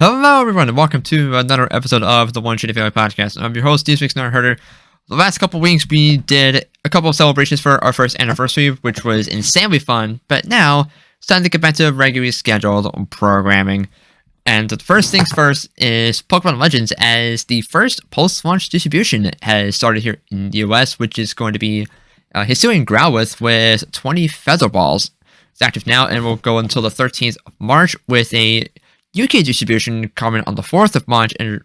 Hello, everyone, and welcome to another episode of the One Shitty Family Podcast. I'm your host, this week's Nerd Herder. The last couple weeks, we did a couple of celebrations for our first anniversary, which was insanely fun, but now it's time to get back to regularly scheduled programming. And the first things first is Pokemon Legends, as the first post-launch distribution has started here in the US, which is going to be Hisuian Growlithe with 20 Feather Balls. It's active now and will go until the 13th of March with a UK distribution coming on the 4th of March and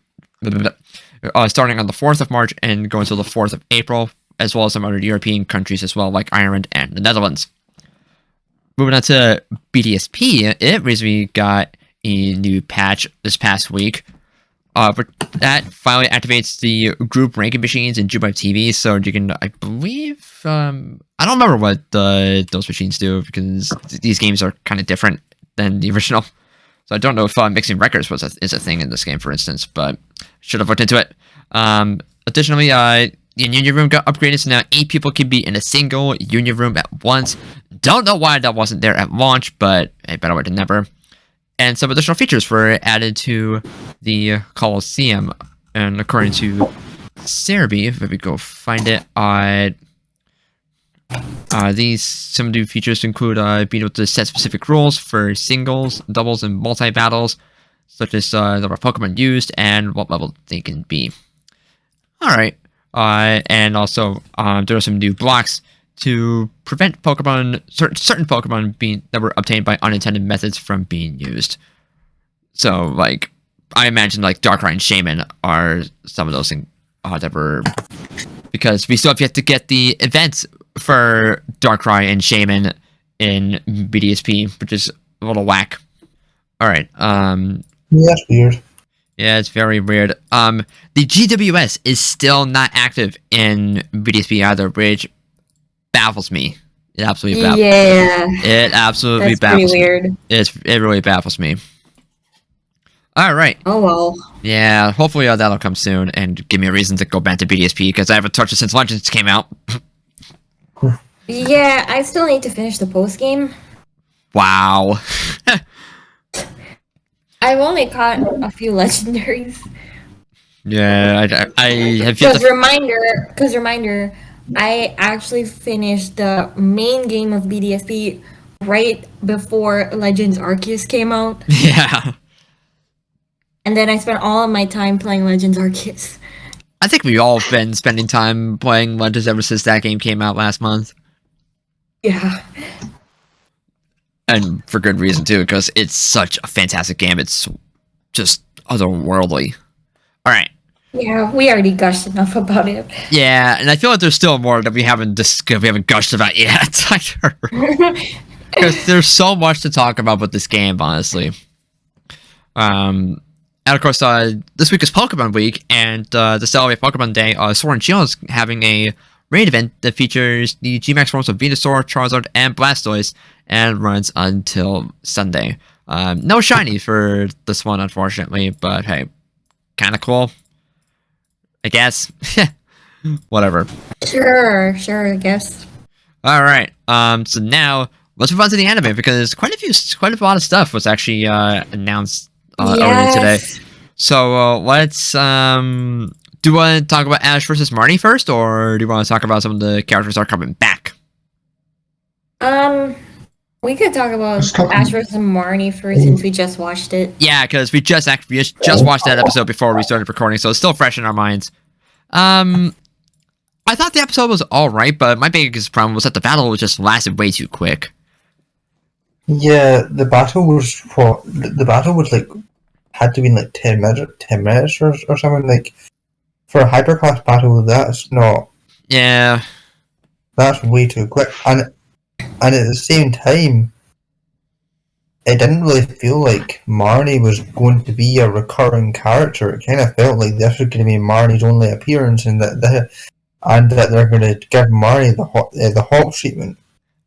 starting on the 4th of March and going until the 4th of April, as well as some other European countries as well, like Ireland and the Netherlands. Moving on to BDSP, it recently got a new patch this past week. But that finally activates the group ranking machines in Jubilee TV, so you can, I believe, I don't remember what those machines do, because these games are kind of different than the original. So I don't know if mixing records is a thing in this game, for instance, but should have looked into it. Additionally, the Union Room got upgraded, so now 8 people can be in a single Union Room at once. Don't know why that wasn't there at launch, but hey, better late than never. And some additional features were added to the Coliseum, and according to Cerebi, if we go find it, some new features include being able to set specific rules for singles, doubles, and multi-battles, such as the number of Pokemon used and what level they can be. Alright, and also there are some new blocks to prevent Pokemon, certain Pokemon that were obtained by unintended methods from being used. So, like, I imagine, like, Darkrai and Shaman are some of those things that were... Because we still have yet to get the events for Darkrai and Shaman in BDSP, which is a little whack. Alright, Yeah, that's weird. Yeah, it's very weird. The GWS is still not active in BDSP either, which baffles me. It absolutely baffles me. Yeah. It absolutely That's baffles pretty weird. me. It really baffles me. Alright. Oh well. Yeah, hopefully that'll come soon and give me a reason to go back to BDSP, because I haven't touched it since Legends came out. Yeah, I still need to finish the post game. Wow. I've only caught a few legendaries. Yeah, I have yet to... Because reminder, I actually finished the main game of BDSP right before Legends Arceus came out. Yeah. And then I spent all of my time playing Legends Arceus. I think we've all been spending time playing Legends ever since that game came out last month. Yeah. And for good reason, too, because it's such a fantastic game. It's just otherworldly. Alright. Yeah, we already gushed enough about it. Yeah, and I feel like there's still more that we haven't gushed about yet. Because there's so much to talk about with this game, honestly. And of course, this week is Pokemon Week, and to celebrate Pokemon Day, Sword and Shield is having a raid event that features the G-Max forms of Venusaur, Charizard, and Blastoise, and runs until Sunday. No shiny for this one, unfortunately, but hey, kind of cool, I guess. Whatever. Sure, I guess. Alright, so now, let's move on to the anime, because quite a lot of stuff was actually announced earlier today. So let's do you want to talk about Ash versus Marnie first, or do you want to talk about some of the characters that are coming back? We could talk about Ash versus Marnie first, since we just watched it. Yeah, because we just watched that episode before we started recording, so it's still fresh in our minds. I thought the episode was alright, but my biggest problem was that the battle just lasted way too quick. Yeah, the battle was like had to be like 10 minutes or something. Like, for a hyperclass battle, that's not. Yeah. That's way too quick, and at the same time, it didn't really feel like Marnie was going to be a recurring character. It kind of felt like this was going to be Marnie's only appearance, and that they're going to give Marnie the hot treatment.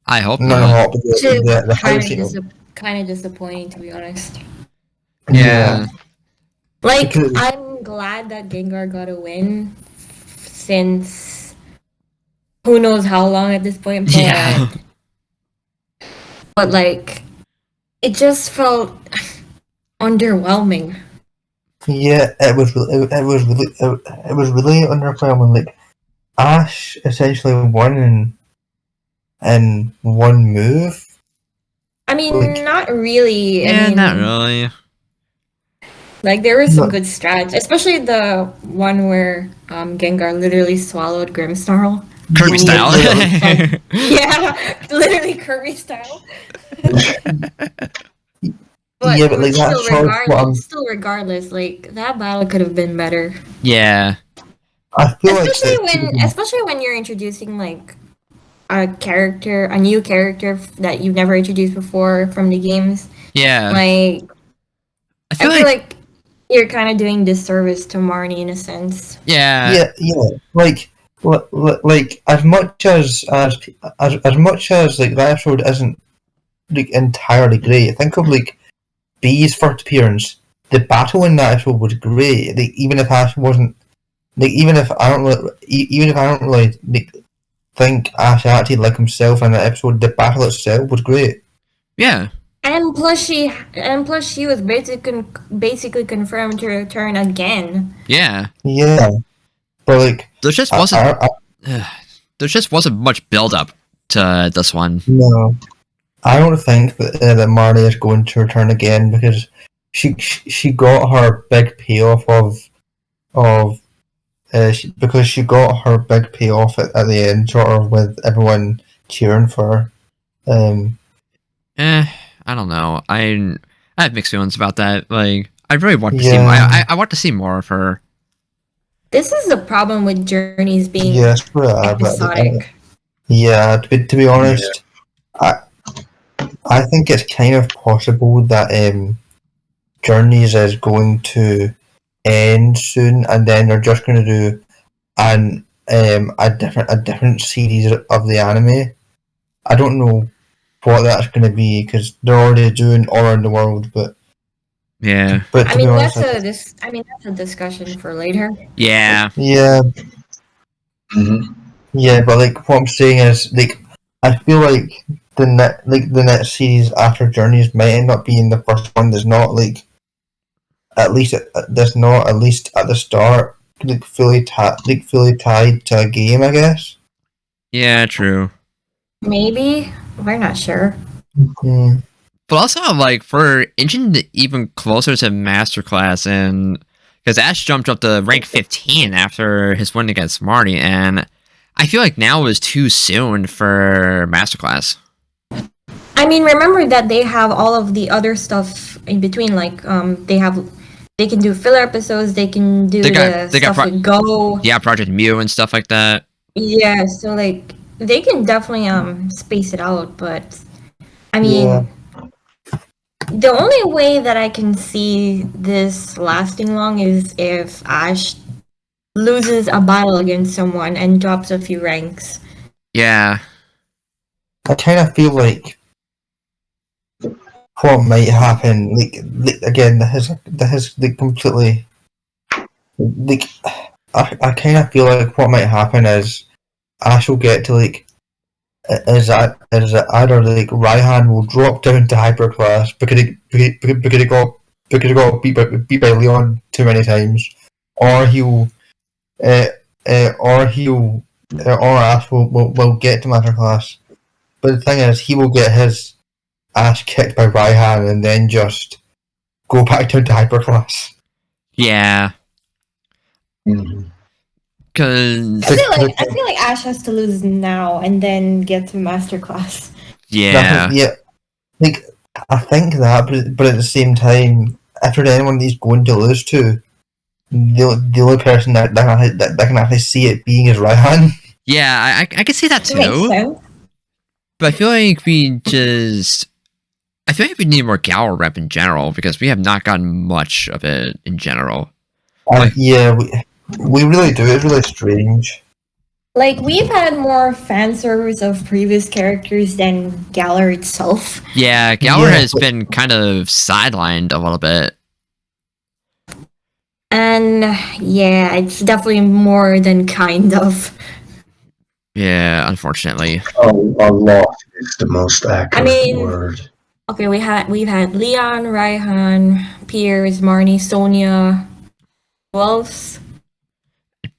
I hope not. Not. The high treatment. Kind of disappointing, to be honest. Yeah. Like, I'm glad that Gengar got a win, since who knows how long at this point. But, Yeah. But like, it just felt underwhelming. Yeah, it was really underwhelming. Like Ash essentially won in one move. I mean, Like, not really. I Yeah, mean, not really. like there were some No. good strats, especially the one where Gengar literally swallowed Grimmsnarl. Kirby Yeah, style. Yeah, literally Kirby style. yeah, but like that shows what I'm. Still regardless, like that battle could have been better. Yeah. I feel like it could have been. Especially when you're introducing like a new character that you've never introduced before from the games. Yeah. Like, I feel I feel like like you're kind of doing disservice to Marnie in a sense. yeah. Yeah. Like as much as like that episode isn't like entirely great. Think of like B's first appearance. The battle in that episode was great. Like even if Ash wasn't like even if I don't really like, think Ash acted like himself in that episode, the battle itself was great. Yeah. And plus she was basically confirmed to return again. Yeah. Yeah, but like There just wasn't there just wasn't much build up to this one. no, I don't think that Marnie is going to return again because she got her big payoff because she got her big payoff at the end, sort of with everyone cheering for her. I don't know. I have mixed feelings about that. Like I really want to see Yeah. I want to see more of her. This is the problem with journeys being Yes, episodic. yeah. To be honest, I think it's kind of possible that Journeys is going to end soon, and then they're just going to do a different series of the anime. I don't know what that's going to be because they're already doing all around the world, but Yeah. to I be mean, honest, that's a discussion for later. Yeah. yeah, yeah. But like what I'm saying is, like I feel like the next series after Journeys might end up being the first one that's not like that's not at least at the start like fully tied to a game, I guess. Yeah, true. Maybe we're not sure. Mm. But also, like, for inching even closer to Masterclass, and because Ash jumped up to rank 15 after his win against Marty, and I feel like now is too soon for Masterclass. I mean, remember that they have all of the other stuff in between. Like, they can do filler episodes. They can do with Go. Yeah, Project Mew and stuff like that. Yeah, so like they can definitely space it out, but I mean. Yeah. The only way that I can see this lasting long is if Ash loses a battle against someone and drops a few ranks. Yeah. I kind of feel like what might happen, like again, that has like completely, like, I kind of feel like what might happen is Ash will get to like, is that either like Raihan will drop down to hyperclass because he got beat by Leon too many times, or or Ash will get to hyperclass. But the thing is, he will get his ass kicked by Raihan and then just go back down to hyperclass. Yeah. Because I feel like Ash has to lose now and then get to Masterclass. yeah. Yeah. Like, I think that, but at the same time, if there's anyone he's going to lose to, the only person that can actually see it being is Raihan. Yeah, I can see that That makes too. sense. But I feel like we need more Gower rep in general because we have not gotten much of it in general. Yeah, we really do. It's really strange. Like, we've had more fan service of previous characters than Galar itself. Yeah, Gower Yeah, has been kind of sidelined a little bit. And yeah, it's definitely more than kind of. Yeah, unfortunately. Oh, a lot is the most accurate word. Okay, we've had Leon, Raihan, Piers, Marnie, Sonia, Who else?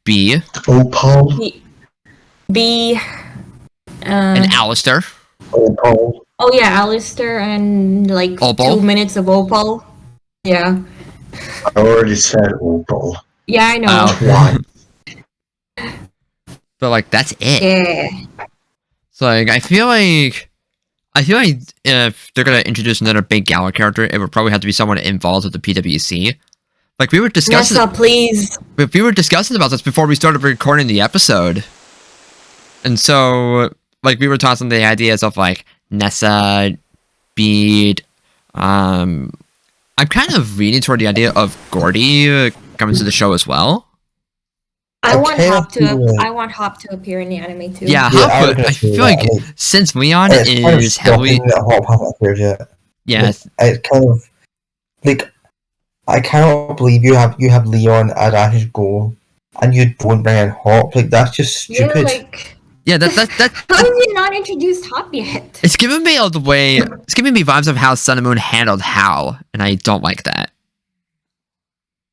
B. Opal. B. And Alistair. Opal. Oh yeah, Alistair and like Opal? 2 minutes of Opal. Yeah. I already said Opal. Yeah, I know. Oh. But like that's it. Yeah. So like I feel like if they're gonna introduce another big Gala character, it would probably have to be someone involved with the PWC. Like we were discussing, Nessa, please. we were discussing about this before we started recording the episode, and so like we were tossing the ideas of like Nessa, Bede. I'm kind of leaning toward the idea of Gordy coming to the show as well. I want kinda Hop to. feel like- I want Hop to appear in the anime too. Yeah, Yeah, Hop, I was but gonna I say feel that, like like, since Leon It's kind of is heavily, shocking that Hop hasn't appeared yet. yeah, It's kind of like I cannot believe you have Leon as Ash's goal and you don't bring in Hop. Like that's just Yeah, stupid. like yeah, that how have you not introduced Hop yet? it's giving me all the way. It's giving me vibes of how Sun and Moon handled Hal, and I don't like that.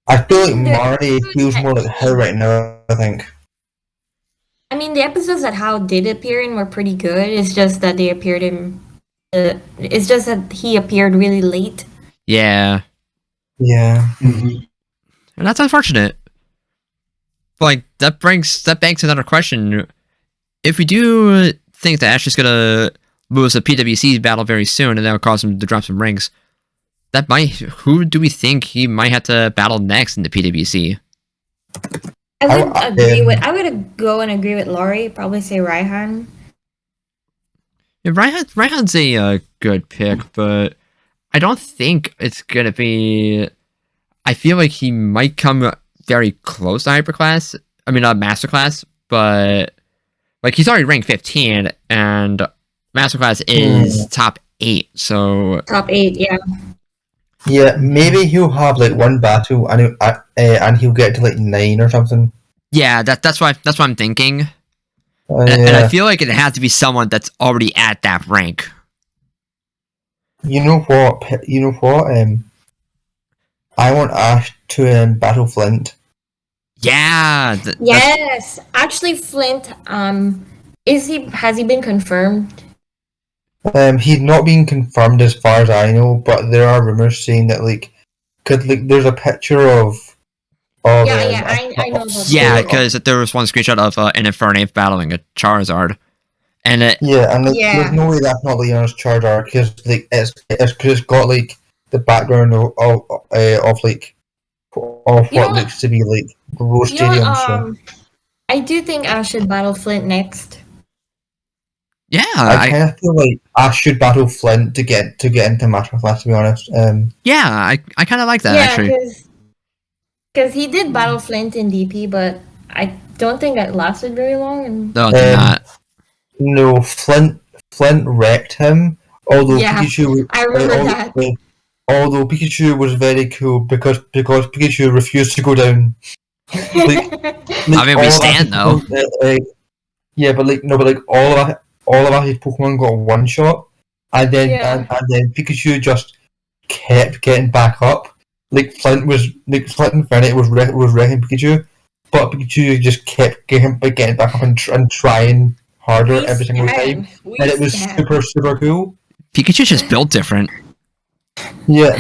I feel like Yeah. Marty feels more like her right now. I think. I mean, the episodes that Hal did appear in were pretty good. It's just that they appeared in. It's just that he appeared really late. Yeah, Yeah. and that's unfortunate. But like that begs another question. If we do think that Ash is gonna lose a PWC battle very soon, and that will cause him to drop some ranks, who do we think he might have to battle next in the PWC? I would go and agree with Laurie. Probably say Raihan. Yeah, Raihan's a good pick, but I don't think it's gonna be. I feel like he might come very close to Hyperclass. I mean, Masterclass, but like he's already ranked 15, and Masterclass is top 8. So Top 8, yeah. Yeah, maybe he'll have like one battle and he'll get to like 9 or something. yeah, that's what I'm thinking. And I feel like it has to be someone that's already at that rank. You know what? I want Ash to battle Flint. Yeah. Yes, actually, Flint. Has he been confirmed? He's not been confirmed as far as I know, but there are rumors saying that there's a picture of. Yeah, I know those. Yeah, because there was one screenshot of an Infernape battling a Charizard, and there's no way that's not Leon's Charizard because it's got like the background of what looks to be like Rose Stadium. So. I do think Ash should battle Flint next. yeah, I kind of feel like Ash should battle Flint to get into Masterclass. To be honest, yeah, I kind of like that actually. Because he did battle Flint in DP, but I don't think that lasted very long. And No, it did not. No, Flint wrecked him. Although Pikachu, I remember that. Although Pikachu was very cool because Pikachu refused to go down. I mean, we stand though. Yeah, but all of Ash's Pokemon got one shot, and then Pikachu just kept getting back up. Flint and Infernape was wrecking Pikachu, but Pikachu just kept getting back up and trying harder every single time, and it was super cool. Pikachu's just built different. Yeah,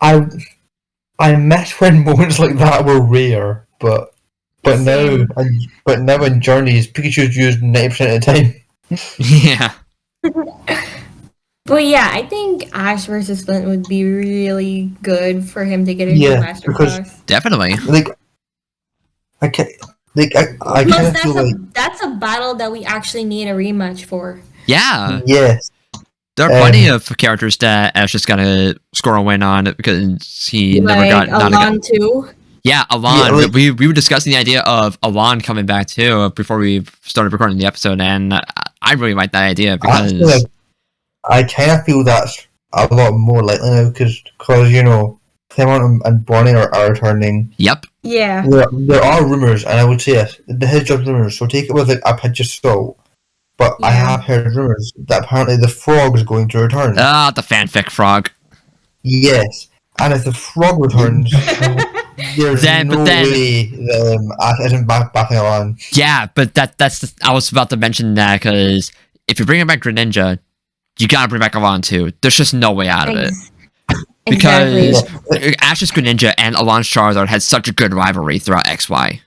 I miss when moments like that were rare, but now in Journeys, Pikachu's used 90% of the time. Yeah. But yeah, I think Ash versus Flint would be really good for him to get into Masterclass. Definitely. I kind of feel like that's a battle that we actually need a rematch for. Yeah. Yes. There are plenty of characters that Ash just gotta score a win on because he never got Alon too. Yeah, Alon. Yeah, we were discussing the idea of Alon coming back too before we started recording the episode, and I really like that idea because I kind of feel that's a lot more likely now because Clement and Bonnie are returning. Yep. Yeah. There are rumors, and I would say the heads up rumors. So take it with a pinch of salt. But I have heard rumors that apparently the frog is going to return. Ah, the fanfic frog. Yes, and if the frog returns, there's no way that Ash isn't backing Alan. Yeah, but that's I was about to mention that because if you're bringing back Greninja, you gotta bring back Alon too. There's just no way out of it. Because Ash's Greninja and Alon's Charizard had such a good rivalry throughout XY.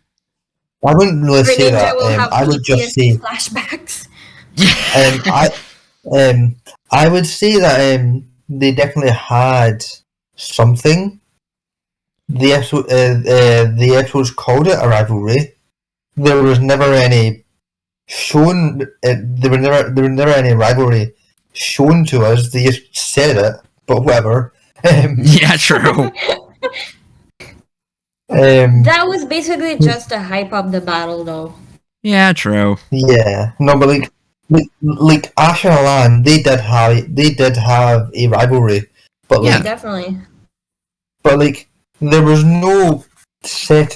I wouldn't really say Greninja that. will have I would just say flashbacks. I would say that they definitely had something. The episodes called it a rivalry. There was never any shown. There were never any rivalry shown to us. They just said it, but whatever. Yeah, true. That was basically just to hype up the battle, though. Yeah, true. Yeah, no, but like Ash and Alan, they did have a rivalry, but Yeah, definitely. But like there was no setup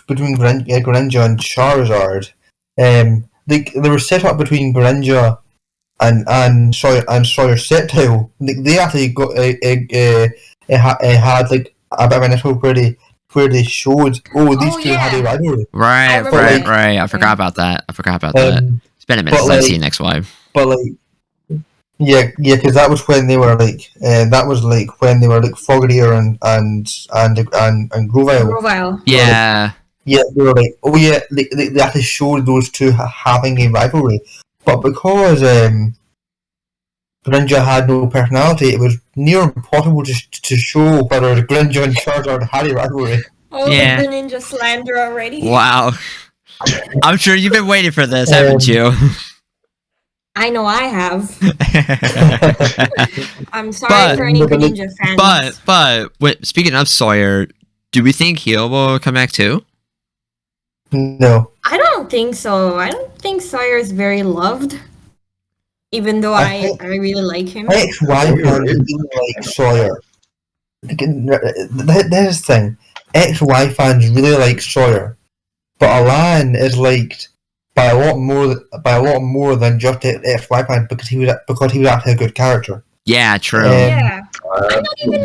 between Greninja and Charizard. Like there was set up between Greninja and Sawyer Sceptile. Like they actually got had like a bit of an episode where they showed these two had a rivalry. Right. I forgot about that. It's been a minute since I've seen XY. But like, yeah, because that was when they were like, Frogadier and Grovyle. Grovyle. Yeah. Yeah, they were like, they actually showed those two having a rivalry, but because Greninja had no personality, it was near impossible to show whether Greninja and Charizard had a rivalry. Oh, yeah. The Greninja slander already. Wow. I'm sure you've been waiting for this, haven't you? I know I have. I'm sorry for any Greninja fans. But speaking of Sawyer, do we think Heal will come back too? No. I don't think so. I don't think Sawyer is very loved. Even though I really like him. XY fans really like Sawyer. There's the thing. XY fans really like Sawyer. But Alan is liked by a lot more than just XY fans because he was actually a good character. Yeah, true. Yeah. I'm not even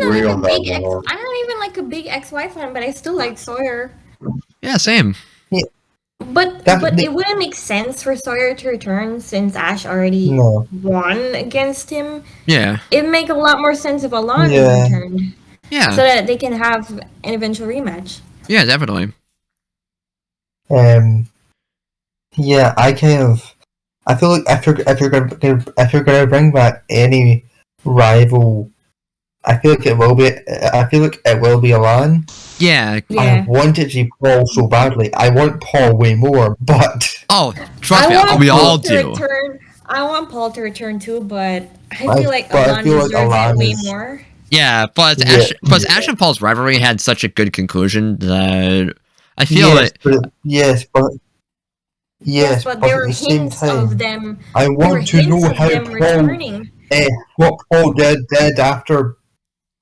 like a big XY fan, but I still like Sawyer. Yeah, same. Yeah. But it wouldn't make sense for Sawyer to return since Ash already won against him. Yeah. It'd make a lot more sense if Alon returned. Yeah. So that they can have an eventual rematch. Yeah, definitely. Yeah, I feel like if you're gonna bring back any rival, I feel like it will be Alan. Yeah. I want it to be Paul so badly. I want Paul way more, but trust me, we all do. I want Paul to return too, but I feel like Alan deserves it way more. Yeah, but Ash and Paul's rivalry had such a good conclusion that I feel but there were hints of them. I want to know how what Paul did after.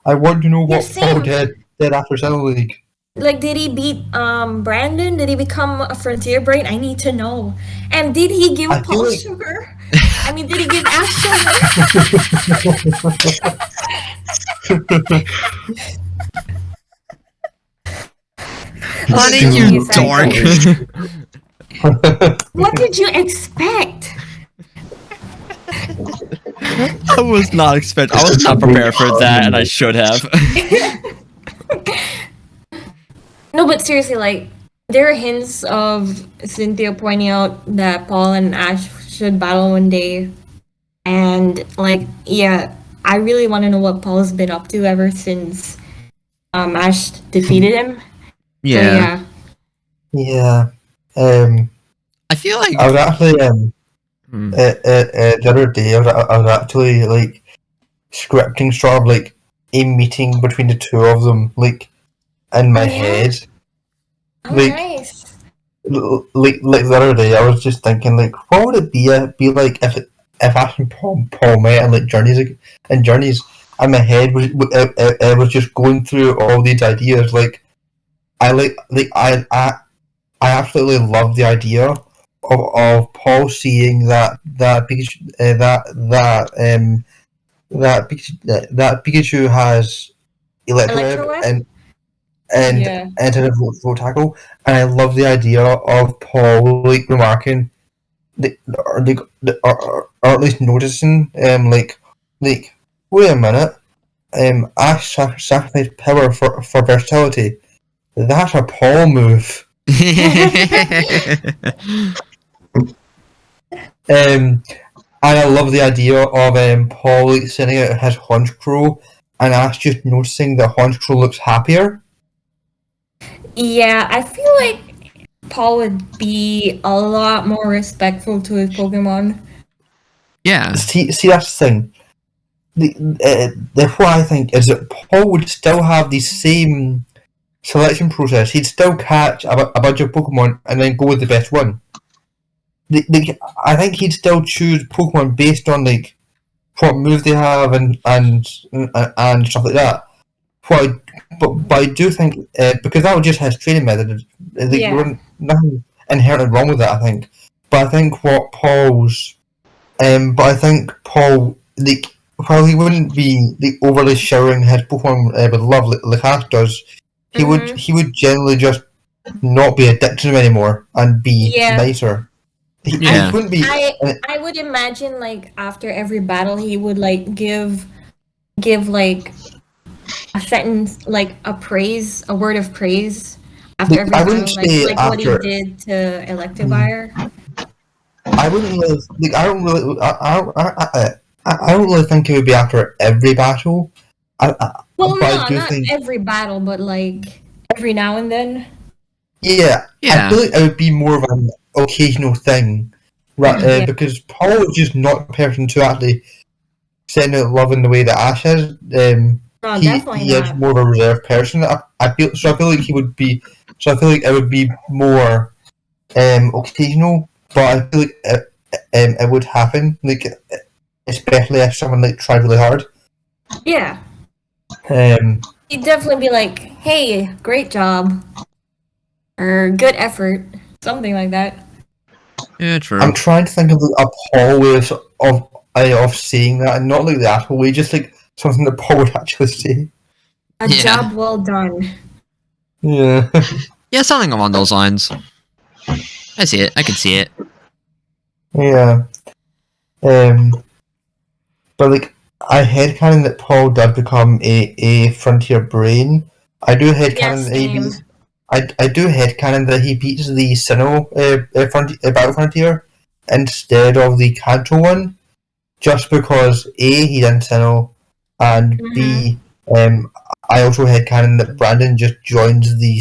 I want to know what Paul did after Cell League. Like, did he beat Brandon? Did he become a Frontier Brain? I need to know. And did he give Paul sugar? I mean, did he give Ash sugar? Honey, you dork. What did you expect? I was not prepared for that, and I should have. No, but seriously, like, there are hints of Cynthia pointing out that Paul and Ash should battle one day. And, like, yeah, I really want to know what Paul's been up to ever since Ash defeated him. Yeah. So, yeah. I feel like I was actually the other day I was actually like scripting sort of like a meeting between the two of them, like in my head. Like, nice. Like the other day I was just thinking like, what would it be like if Ash and Paul met and like Journeys, and my head was just going through all these ideas. Like I absolutely love the idea of Paul seeing that Pikachu has Electro and and Yeah. into the full tackle. And I love the idea of Paul like remarking, or at least noticing, like wait a minute, Ash sacrificed power for versatility. That's a Paul move. And I love the idea of Paul like, sending out his Hunch Crow and Ash just noticing that Hunch Crow looks happier. Yeah, I feel like Paul would be a lot more respectful to his Pokemon. Yeah. See, that's the thing. What I think is that Paul would still have the same selection process. He'd still catch a bunch of Pokemon and then go with the best one. I think he'd still choose Pokemon based on like what move they have and stuff like that. But I do think because that was just his training method. There wasn't nothing inherently wrong with that. I think, but I think what Paul's, but I think Paul like while he wouldn't be overly showering his Pokemon with love like Ash does, he would generally just not be addicted to them anymore and be nicer. He wouldn't be. I would imagine like after every battle he would like give like a sentence, like a word of praise after every battle, like what he did to Electivire. I wouldn't really like. I don't really think it would be after every battle. Not every battle, but like every now and then. Yeah. I feel like it would be more of an occasional thing, right? Because Paul is just not a person to actually send out love in the way that Ash is. He is more of a reserved person. I feel like he would be. So I feel like it would be more occasional, but I feel like it would happen, like especially if someone like tried really hard. Yeah. He'd definitely be like, "Hey, great job," or "Good effort," something like that. Yeah, true. I'm trying to think of a Paul way of saying that, and not like the actual way, just like something that Paul would actually say. A job well done. Yeah. Yeah, something along those lines. I see it. I can see it. Yeah. But like, I headcanon that Paul did become a frontier brain. I do headcanon that he beats. I do headcanon that he beats the Sinnoh Battle Frontier instead of the Kanto one, just because A, he didn't Sinnoh, and B, I also headcanon that Brandon just joins the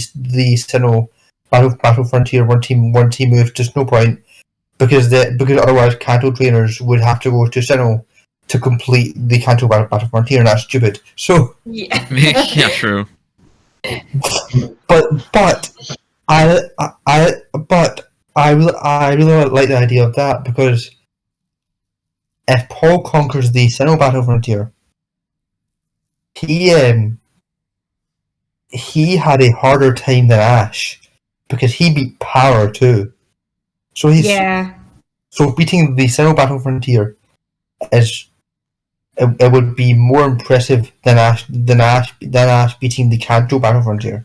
Sinnoh Battle Frontier one team move. Just no point, because otherwise Kanto trainers would have to go to Sinnoh to complete the Kanto Battle Frontier, and that's stupid. So yeah, true. But I really like the idea of that, because if Paul conquers the Sinnoh Battle Frontier, he had a harder time than Ash, because he beat Power too. So so beating the Sinnoh Battle Frontier it would be more impressive than Ash beating the Kanto Battle Frontier.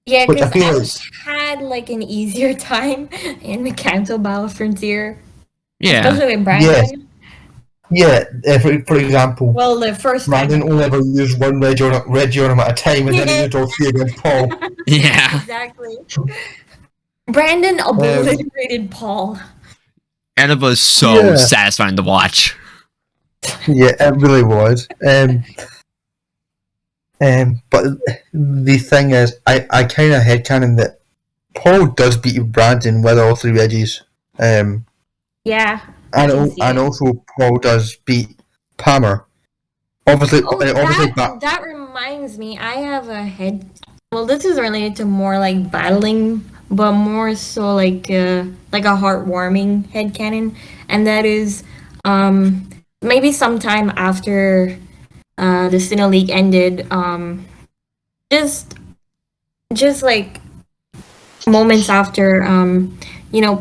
Yeah, because Ash had like an easier time in the Kanto Battle Frontier. Yeah. Especially with Brandon. Yeah, for example, well, the first Brandon only ever used one Reggiornum at a time, and then he used all three against Paul. Yeah. Exactly. Brandon obliterated Paul. And it was so satisfying to watch. Yeah, it really was. But the thing is, I kind of headcanon that Paul does beat Brandon with all three Reggies. Yeah. And also Paul does beat Palmer. Obviously, that reminds me, I have a head. Well, this is related to more like battling, but more so like a heartwarming headcanon, and that is maybe sometime after the Sinnoh League ended, just like moments after,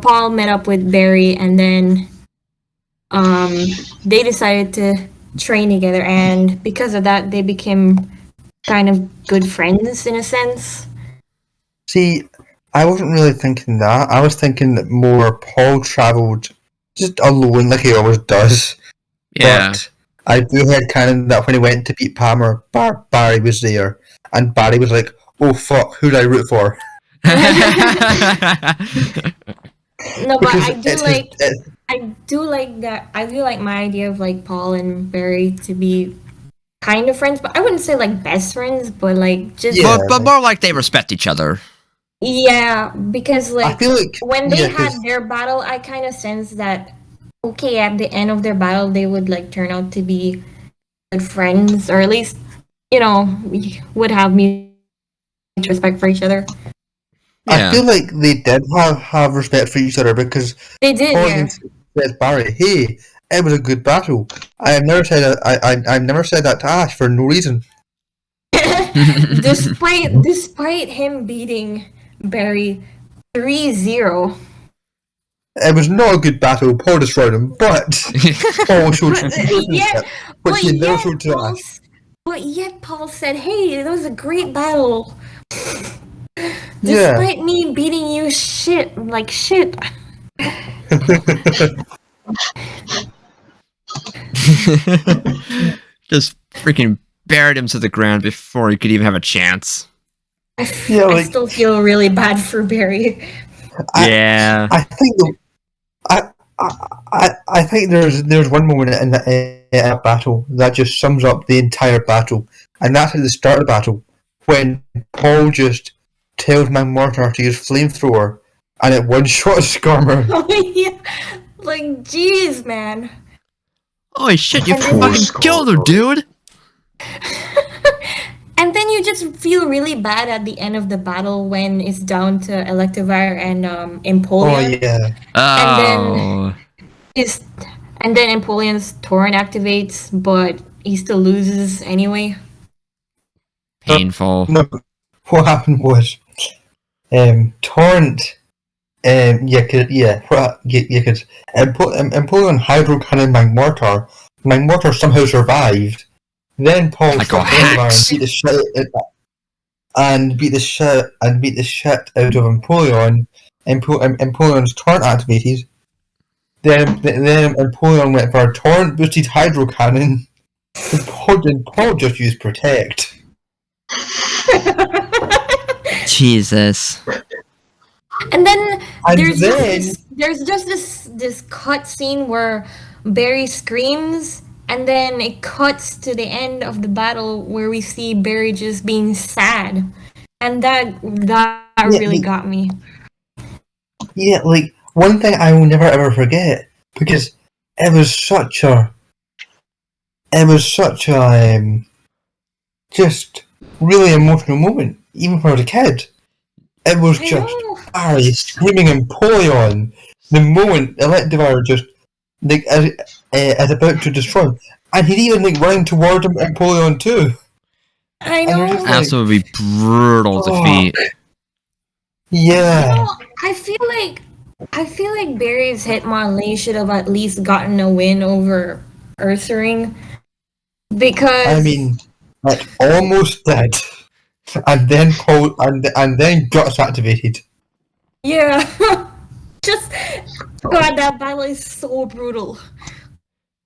Paul met up with Barry, and then they decided to train together, and because of that, they became kind of good friends in a sense. See, I wasn't really thinking that. I was thinking that more Paul travelled just alone like he always does. Yeah. But I do headcanon that when he went to beat Palmer, Barry was there. And Barry was like, oh fuck, who did I root for? No, but Because I do it's like his, I do like that. I do like my idea of like Paul and Barry to be kind of friends, but I wouldn't say like best friends, but like just Yeah. but more like they respect each other. yeah, because I like feel like when they yeah, had 'cause- their battle, I kind of sensed that okay, at the end of their battle, they would like turn out to be good friends, or at least we would have mutual respect for each other. I Yeah. feel like they did have respect for each other because They did, Paul yeah. says Barry, hey, it was a good battle. I've never said I've never said that to Ash for no reason. despite him beating Barry 3-0. It was not a good battle. Paul destroyed him, but Paul showed Yeah, which but he never yet, showed to Ash. Paul said, "Hey, that was a great battle." Yeah. Despite me beating you shit. Just freaking buried him to the ground before he could even have a chance. Yeah, I like still feel really bad for Barry. Yeah. I think I think there's one moment in a battle that just sums up the entire battle, and that's at the start of the battle when Paul just tells McMurtry to use flamethrower, and it one shot Skarmer. Oh yeah, like jeez, man. Holy shit, you And then fucking killed her, dude! And then you just feel really bad at the end of the battle when it's down to Electivire and Empoleon. Oh yeah. Oh. And then Empoleon's Torrent activates, but he still loses anyway. Painful. No, what happened was, Torrent, you could Empoleon Hydro Cannon McMurtry. McMurtry somehow survived. Then Paul Like a struck Electivire hacks. and beat the shit out of Empoleon. Empoleon's Torrent activated. Then Empoleon went for a Torrent boosted Hydro Cannon. And Paul just used Protect. Jesus. And then And there's then- just this cut scene where Barry screams, and then it cuts to the end of the battle where we see Barry just being sad, and that really got me. Yeah, like one thing I will never ever forget because it was such a just really emotional moment, even for a kid. It was I just know. Barry screaming Empoleon. The moment Electivire just like is about to destroy him, and he'd even like running toward him Empoleon too. I And you're know. just like, Absolutely brutal defeat. Yeah. No, I feel like Barry's Hitmonlee should have at least gotten a win over Ursaring, because I mean, like almost dead, and then Paul and then Guts activated. yeah, just God, that battle is so brutal.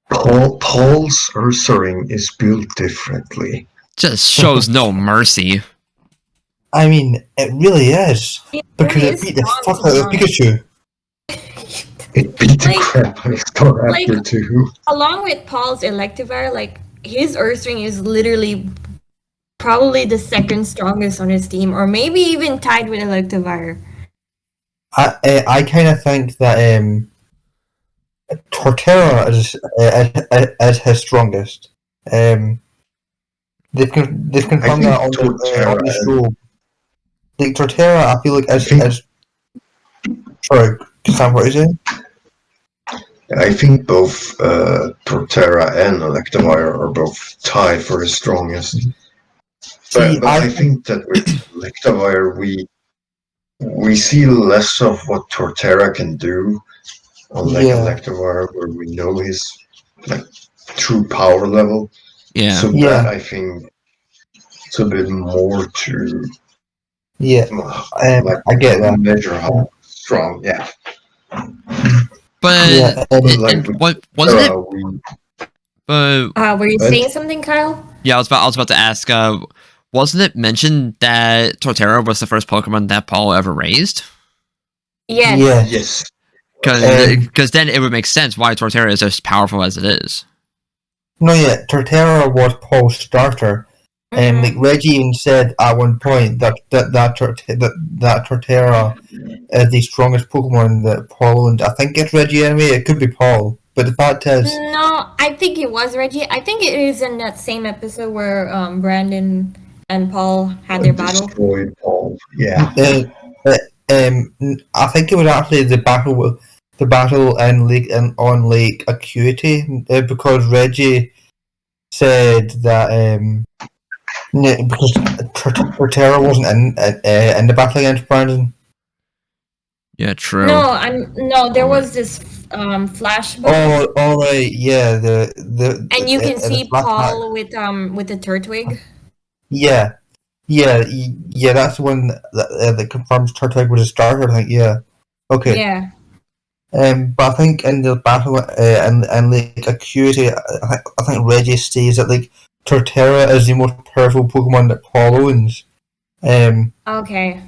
Paul's Ursaring is built differently. Just shows no mercy. I mean, it really is because really it is beat the strong, fuck to out of be Pikachu. It beat the Like- crap out of Staraptor too. Along with Paul's Electivire, like his Ursaring is literally probably the second strongest on his team, or maybe even tied with Electivire. I kind of think that Torterra is his strongest. They've confirmed think that on the Torterra show. Like Torterra, I feel like I think- is sorry, Sam, what is it? I think both Torterra and Electivire are both tied for the strongest. See, But I think that with Electivire we see less of what Torterra can do, unlike Yeah. Electivire, where we know his like true power level. Yeah. So Yeah. that I think it's a bit more to Yeah, I get that. Measure how strong. Yeah, But Yeah, like and with what wasn't it? we Were you But- saying something, Kyle? Yeah, I was about to ask. Wasn't it mentioned that Torterra was the first Pokemon that Paul ever raised? Yes. yeah. yes. Because then it would make sense why Torterra is as powerful as it is. No, yeah, Torterra was Paul's starter. And like Reggie even said at one point that Torterra is the strongest Pokemon that Paul owned. I think it's Reggie anyway. It could be Paul, but the fact is, No, I think it was Reggie. I think it is in that same episode where Brandon and Paul had their battle. Destroyed Paul. Yeah. I think it was actually the battle in on Lake Acuity because Reggie said that because Torterra wasn't in the battle against Brandon. Yeah, true. No, there was this flashback, Oh, all right, yeah. The and you can see flashback. Paul with the Turtwig. Yeah, yeah. That's the one that confirms Turtwig was a starter. I think. Yeah. Okay. Yeah. But I think in the battle and like Acuity, I think Reggie says that like Torterra is the most powerful Pokemon that Paul owns. Okay.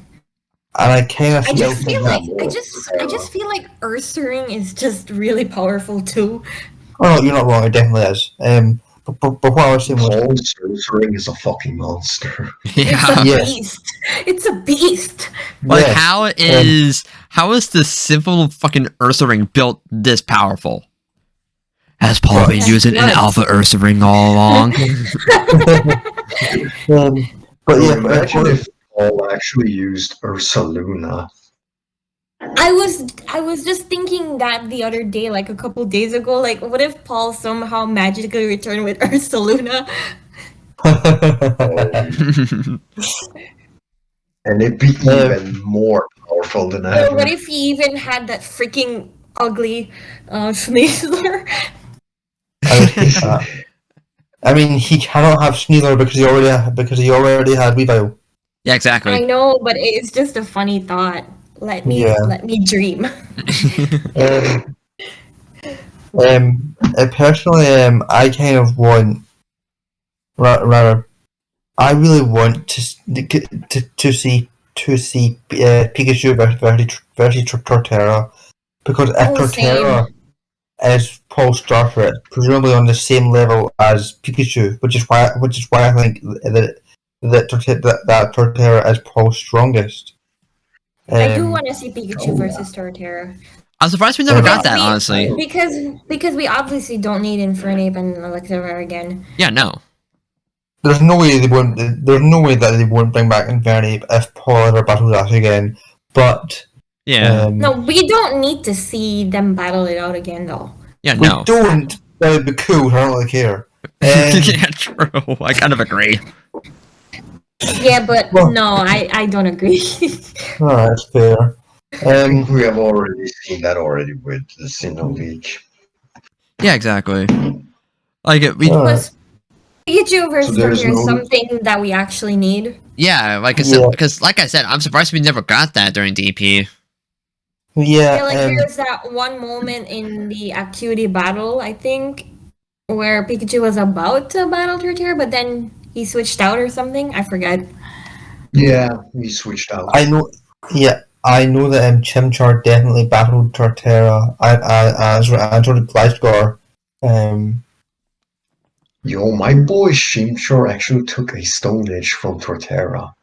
And I kind of I still just think feel that. like I just feel like Ursaring is just really powerful too. Oh no, you're not wrong. It definitely is. But what I was saying was, Paul Sorcering is a fucking monster. It's a Yeah. Yeah. beast. It's a beast. Like yes, how is the simple fucking Ursaring built this powerful? Has Paul been Yes, using an yes. Alpha Ursaring all along? but yeah, Imagine if Paul actually used Ursaluna. I was just thinking that the other day, like a couple days ago. Like, what if Paul somehow magically returned with Ursaluna? And it'd be even more powerful than Or ever. what if he even had that freaking ugly Sneasler? I mean, he cannot have Sneasler because he already had Weavile. Yeah, I exactly. know, but it's just a funny thought. Let me dream. Personally, I kind of want, rather, I really want to see Pikachu versus Torterra, because if Torterra is Paul's starter, it's presumably on the same level as Pikachu, which is why I think that Torterra is Paul's strongest. I do want to see Pikachu versus Torterra. I'm surprised we never got that, we- honestly. Because we obviously don't need Infernape and Electivire again. Yeah, no. There's no way that they won't bring back Infernape if Paul ever battles Ash again. But Yeah. No, we don't need to see them battle it out again, though. Yeah, we no. don't. That would be cool. I don't really care. Yeah, true. I kind of agree. Yeah, but Well- no, I don't agree. No, that's fair. I think we have already seen that already with the Sinnoh League. Yeah, exactly. Like we. Alright. Pikachu versus So there's Torterra is no- something that we actually need. Yeah, like I said, Yeah. because like I said, I'm surprised we never got that during DP. Yeah. Yeah, like there's that one moment in the Acuity battle, I think, where Pikachu was about to battle Torterra, but then he switched out or something. I forget. Yeah, we switched out. I know. Yeah, I know that Chimchar definitely battled Torterra as sort of Gliscor. Yo, my boy Shimshore actually took a Stone Edge from Torterra.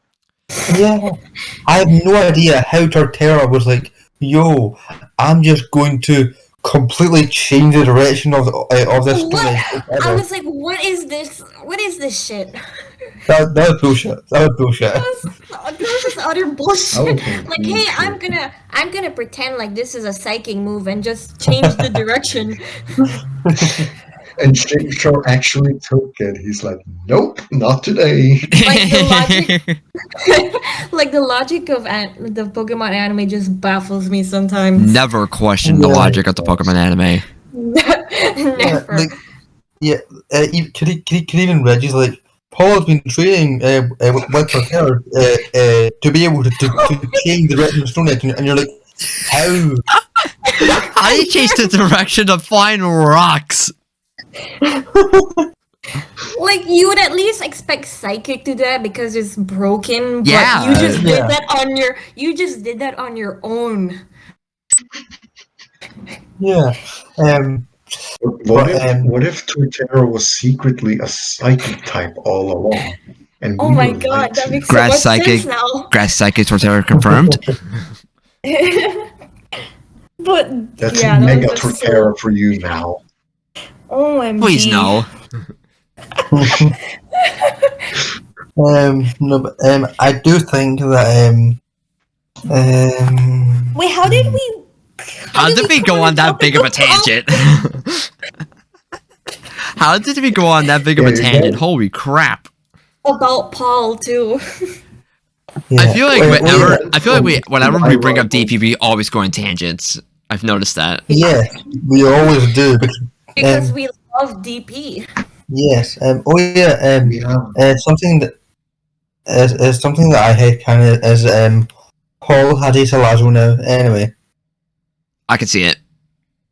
Yeah, I have no idea how Torterra was like, yo, I'm just going to completely change the direction of this Stone Edge. I was like, what is this? What is this shit? That was bullshit. That was bullshit. That was just utter bullshit. Okay. Like, hey, I'm gonna pretend like this is a psychic move and just change the direction. And Shimshore actually took it. He's like, nope, not today. Like the logic, like the logic of the Pokemon anime just baffles me sometimes. Never question the Yeah. logic of the Pokemon anime. Never. Like, yeah, could even Reggie's like, Paul has been training with Torterra to be able to change the direction of Stone Age, and you're like, how? How do you change the direction of flying rocks? Like, you would at least expect Psychic to do that because it's broken, but Yeah. you just Yeah. did that on your own. Yeah. What if Torterra was secretly a psychic type all along? And Oh we my were god, lied that to? makes Grass so much Psychic. sense now. Grass Psychic Torterra confirmed. But That's yeah, that mega was just Torterra for you now. OMG. Please no. No, but I do think that Wait, how did we? How did we go on that big of a tangent? How did we go on that big of a There you tangent? go. Holy crap! About Paul too. yeah. I feel like whenever we bring up Right. DP, we always go on tangents. I've noticed that. Yeah, we always do. Because we love DP. Yes. We have Something that is something that I hate kind of is Paul had a Lazo now. Anyway. I can see it.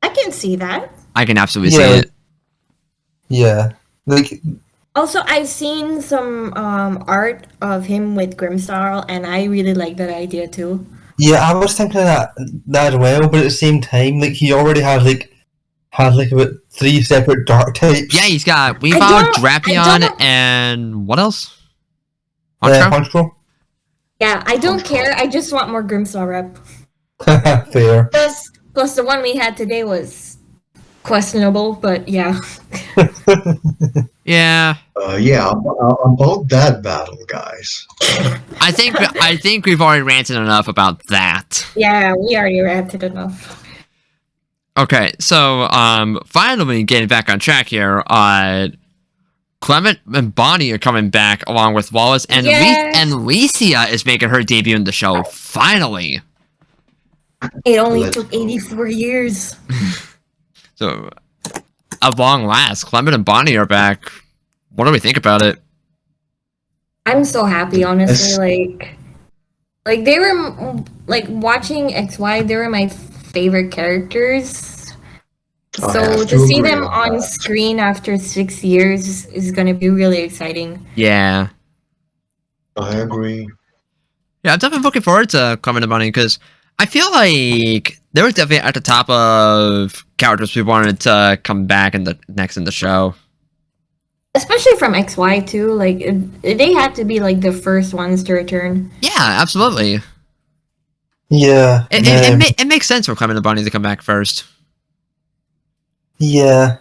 I can see that. I can absolutely Yeah. see it. Yeah. Like Also, I've seen some art of him with Grimstar, and I really like that idea too. yeah, I was thinking that as well, but at the same time, like he already has about 3 separate dark types. Yeah, he's got I Weavile, don't- Drapion, don't- and what else? Honcho? Honcho. Yeah, I don't care. I just want more Grimstar rep. Fair. Plus, the one we had today was questionable, but yeah. Yeah, about that battle, guys. I think we've already ranted enough about that. Yeah, we already ranted enough. Okay, so finally getting back on track here. Clement and Bonnie are coming back along with Wallace, and Yes. and Licia is making her debut in the show. Finally, It only Let's took go. 84 years. so at long last, Clement and Bonnie are back. What do we think about it? I'm so happy, honestly. Yes. Like they were like watching XY. They were my favorite characters. I So have to to see agree them on on that. screen after 6 years is gonna be really exciting. Yeah, I agree. yeah, I'm definitely looking forward to Clement and Bonnie because I feel like they were definitely at the top of characters we wanted to come back in the show. Especially from XY too. Like they had to be like the first ones to return. Yeah, absolutely. Yeah. It makes sense for Clement and Bonnie to come back first. Yeah.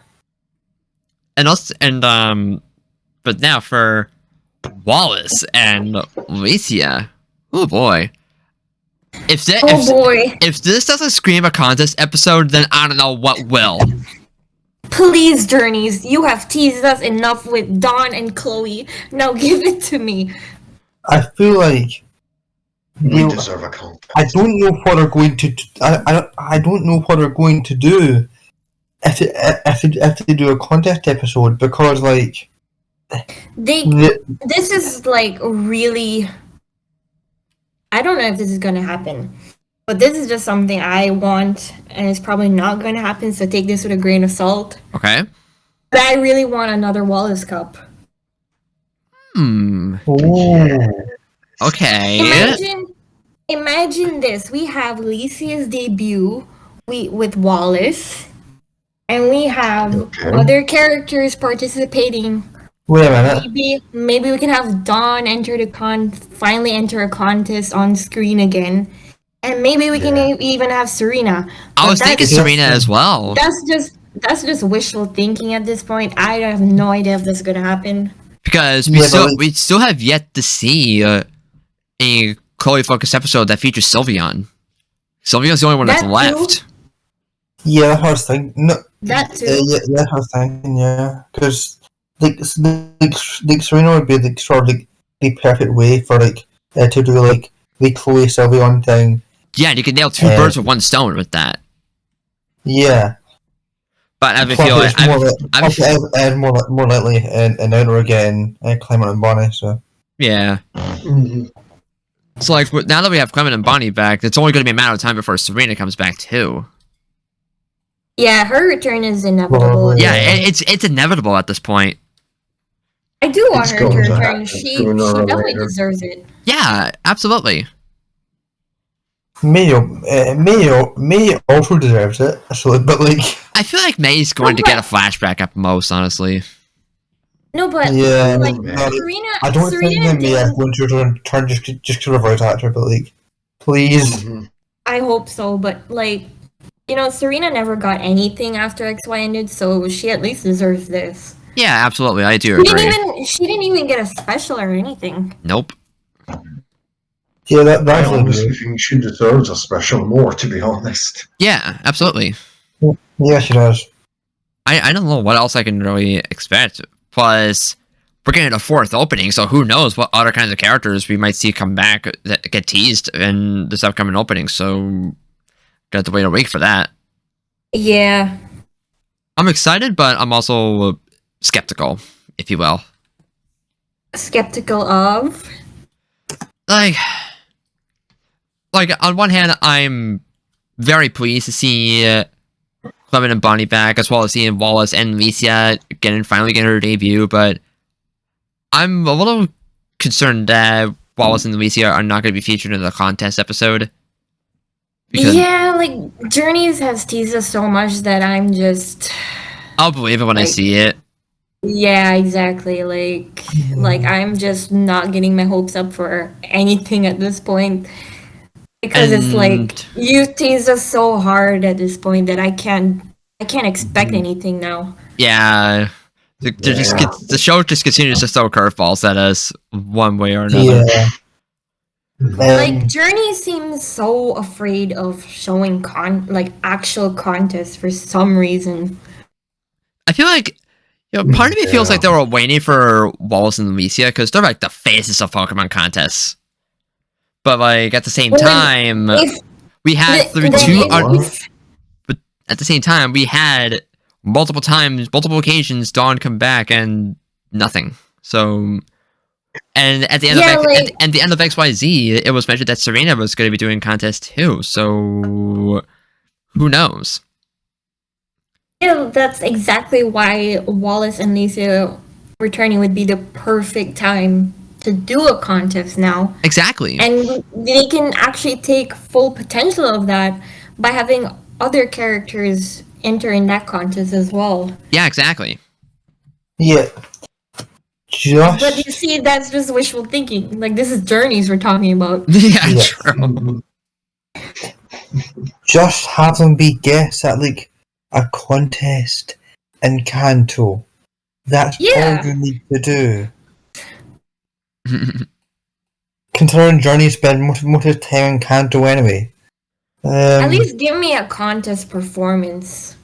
And also, but now for Wallace and Licia. Oh boy. If Boy, this doesn't scream a contest episode, then I don't know what will. please, Journeys, you have teased us enough with Dawn and Chloe. Now give it to me. I feel like We you- deserve a contest. I don't know what they're going to. I don't know what they're going to do if they do a contest episode because like This is like really. I don't know if this is gonna happen, but this is just something I want, and it's probably not gonna happen. So take this with a grain of salt. Okay. But I really want another Wallace Cup. Okay. Imagine this. We have Licia's debut with Wallace, and we have Okay. other characters participating. wait a minute. Maybe we can have Dawn finally enter a contest on screen again, and maybe we can even have Serena. I was But thinking that's- Serena as well. That's just wishful thinking at this point. I have no idea if this is gonna happen. Because Yeah, but we still have yet to see a Chloe focused episode that features Sylveon. Sylveon's the only one that's That too. left. Yeah, that's what I was thinking. No, That too. yeah, that's what I was thinking. Yeah, because like Serena would be like sort of like the perfect way for like to do like the Chloe Sylveon thing. Yeah, you can nail two birds with one stone with that. Yeah. But I Plus, feel like it's more likely in Outer again, Clement and Bonnie. So yeah. Mhm. So like now that we have Clement and Bonnie back, it's only going to be a matter of time before Serena comes back too. Yeah, her return is inevitable. Probably, Yeah, Yeah. it's inevitable at this point. I do want It's her to going to return. happen She sooner or definitely later. deserves it. Yeah, absolutely. May also deserves it. So, but like, I feel like May's going to get a flashback at most, honestly. No, but yeah, like no, Serena, I don't think Serena that May is didn't. going to turn just to reverse actor, but like, please. Mhm. I hope so, but like, Serena never got anything after XY ended, so she at least deserves this. Yeah, absolutely. I do She didn't agree. even she didn't even get a special or anything. Nope. Yeah, I that's honestly think she deserves a special more, to be honest. Yeah, absolutely. Yeah, she does. I don't know what else I can really expect. Plus, we're getting a fourth opening, so who knows what other kinds of characters we might see come back that get teased in this upcoming opening. So, got to wait a week for that. Yeah. I'm excited, but I'm also skeptical, if you will. Skeptical of. Like on one hand, I'm very pleased to see Clement and Bonnie back, as well as seeing Wallace and Alicia finally getting her debut. But I'm a little concerned that Wallace and Alicia are not going to be featured in the contest episode. Yeah, like Journeys has teased us so much that I'm just. I'll believe it when I see it. Yeah, exactly. Like I'm just not getting my hopes up for anything at this point. Because it's like And- you teased us so hard at this point that I can't expect anything now. Yeah. The show just continues to throw curveballs at us one way or another. Yeah. Like Journey seems so afraid of showing actual contests for some reason. I feel like, part of me feels like they were waiting for Wallace and Alicia because they're like the faces of Pokemon contests. But like at the same time, we had but at the same time we had multiple occasions Dawn come back and nothing. So, and at the end at the end of XYZ, it was mentioned that Serena was going to be doing contests too. So, who knows? Yeah, that's exactly why Wallace and Lisa returning would be the perfect time to do a contest now. Exactly. And they can actually take full potential of that by having other characters enter in that contest as well. Yeah, exactly. Yeah. But you see, that's just wishful thinking. Like, this is Journeys we're talking about. Yeah, true. Just have them be guests at like a contest in Kanto. That's all you need to do. Considering Journey spend most of his time in Kanto anyway. At least give me a contest performance.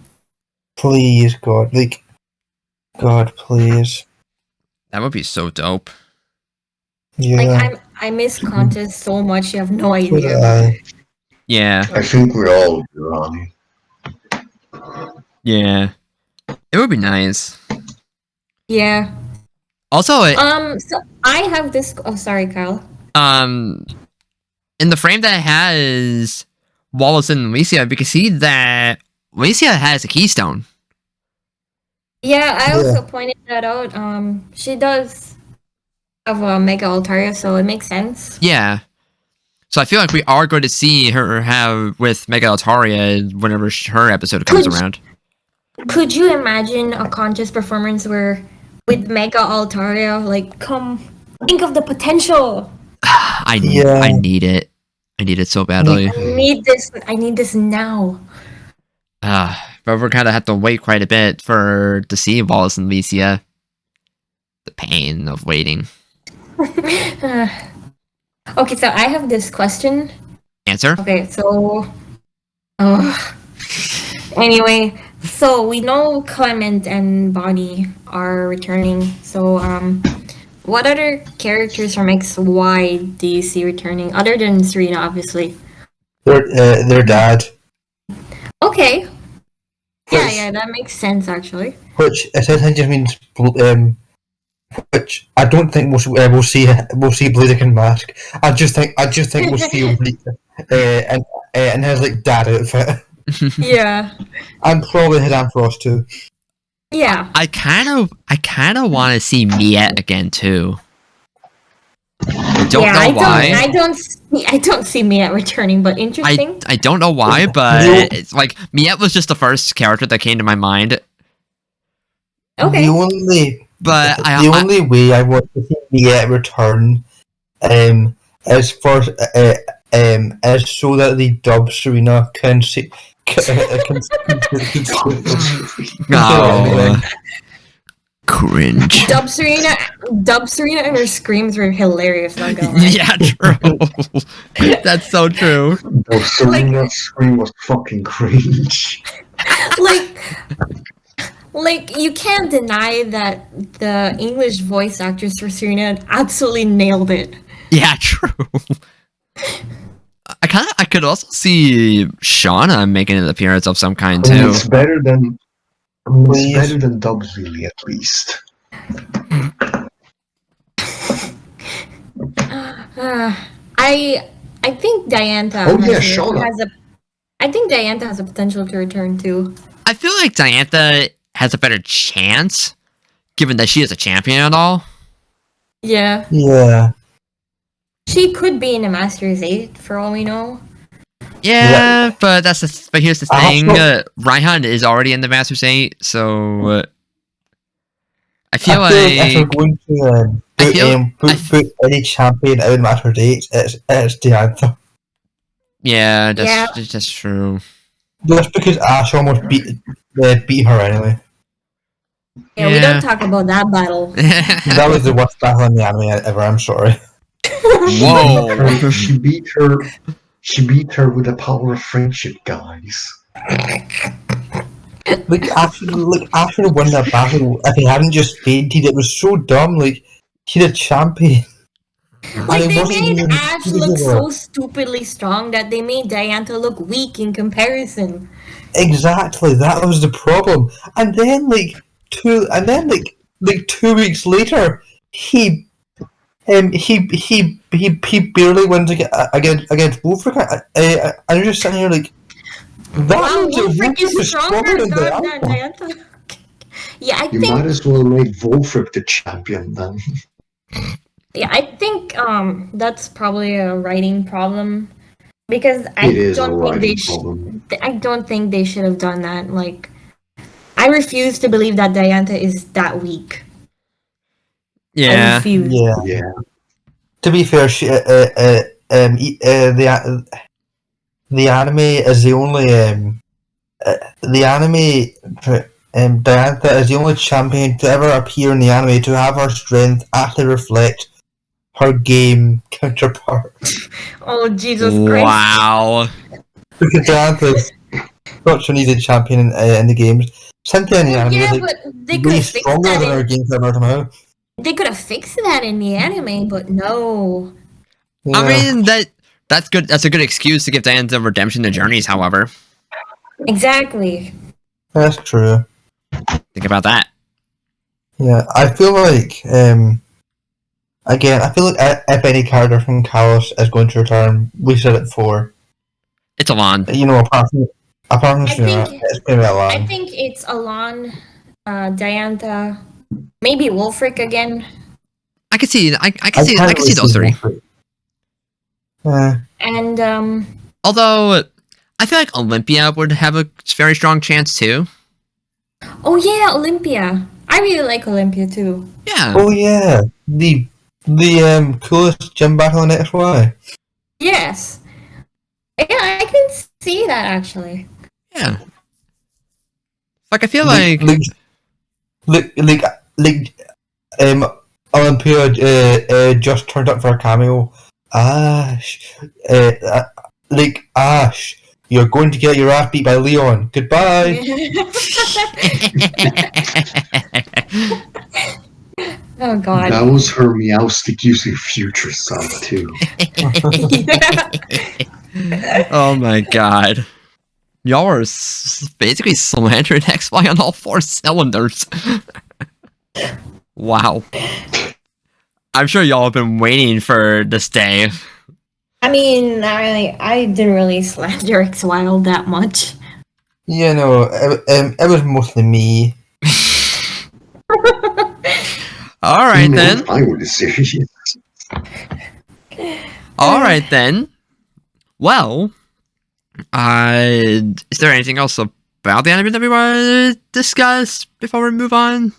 Please, God. Like, God, please. That would be so dope. Yeah. Like, I miss contests so much, you have no idea. Yeah. I think we all do, Ronnie. Yeah. It would be nice. Yeah. Also, so I have this. Oh, sorry, Kyle. In the frame that has Wallace and Alicia, we can see that Alicia has a keystone. Yeah, I also pointed that out. She does have a Mega Altaria, so it makes sense. Yeah. So I feel like we are going to see her have with Mega Altaria whenever her episode comes around. Could you imagine a contest performance where with Mega Altaria, like, think of the potential. I need it. I need it so badly. I need this now. But we're gonna have to wait quite a bit to see Wallace and Alicia. The pain of waiting. Okay, so I have this question. Answer? Okay, so anyway, so we know Clement and Bonnie are returning. So what other characters from XY do you see returning other than Serena, obviously? Their dad. Okay. Yeah, that makes sense actually. Which essentially just means, which I don't think we'll see Blaziken mask. I just think we'll see him in his like dad outfit, Yeah. and probably his Ampharos too. Yeah. I kind of want to see Miette again too. Don't know why. I don't see Miette returning, but interesting. I don't know why, but it's like Miette was just the first character that came to my mind. Okay. The only But only way I want to see Miette return, is for is so that the dub Serena can see. Oh, cringe. Dub Serena and her screams were hilarious. Not gonna lie. Yeah, true. That's so true. Oh, Serena's scream was fucking cringe. Like you can't deny that the English voice actress for Serena absolutely nailed it. Yeah, true. I could also see Shauna making an appearance of some kind I mean, too. it's better than Dubs Lily at least. I think Diantha. Oh yeah, Shauna. I think Diantha has a potential to return too. I feel like Diantha has a better chance, given that she is a champion and all. Yeah. Yeah. She could be in a Masters 8 for all we know. Yeah, but here's the thing: Also- Reinhardt is already in the Masters 8, so I feel like if we're going to put any champion out in Masters 8, it's Diantha. yeah, that's true. Just because Ash almost beat her anyway. Yeah, we don't talk about that battle. That was the worst battle in the anime ever. I'm sorry. Whoa! She beat her. She beat her with the power of friendship, guys. Like Ash won that battle if he hadn't just fainted. It was so dumb. Like he's a champion. Like And it they wasn't made even Ash feasible. look so stupidly strong that they made Diantha look weak in comparison. Exactly, that was the problem. And then like 2 weeks later, he barely wins against Wolfric. I'm just sitting here like that. Wow, means that Wolfric is stronger than than Diantha. Diantha. Yeah, You might as well make Wolfric the champion then. I think that's probably a writing problem because I It is a don't think writing problem. I don't think they should have done that. Like, I refuse to believe that Diantha is that weak. I Yeah, refuse. Yeah. To be fair, the anime is the only Diantha is the only champion to ever appear in the anime to have her strength actually reflect her game counterpart. Oh Jesus Christ! wow. Because Diantha's such a needed champion in the games. Cynthia in the anime Yeah, is but they like could way have fixed stronger that. than her game counterpart somehow. They could have fixed that in the anime, but no. Yeah. I mean that's good. That's a good excuse to give Diantha redemption to journeys. However, Exactly. That's true. think about that. Yeah, I feel like again, I feel like if any character from Kalos is going to return, we said it before. It's Alon. You know, apart from Serena, think- it's going to be I Alon. think it's Alon, Diantha, maybe Wolfric again, I can see. I can see those three. and Although I feel like Olympia would have a very strong chance too. oh yeah, Olympia. I really like Olympia too. Yeah. Oh yeah, the coolest gym battle in XY. Yes. Yeah, I can see that actually. Yeah. Like I feel like Olympia just turned up for a cameo. Ash, Ash, you're going to get your ass beat by Leon. Goodbye. Oh god. That was her Meowstic using future self too. Yeah. oh my god. Y'all are basically slandering XY on all 4 cylinders. Wow. I'm sure y'all have been waiting for this day. I mean, I didn't really slander XY all that much. Yeah, no, it was mostly me. Alright then. I would say. Alright then. Well, is there anything else about the anime that we want to discuss before we move on?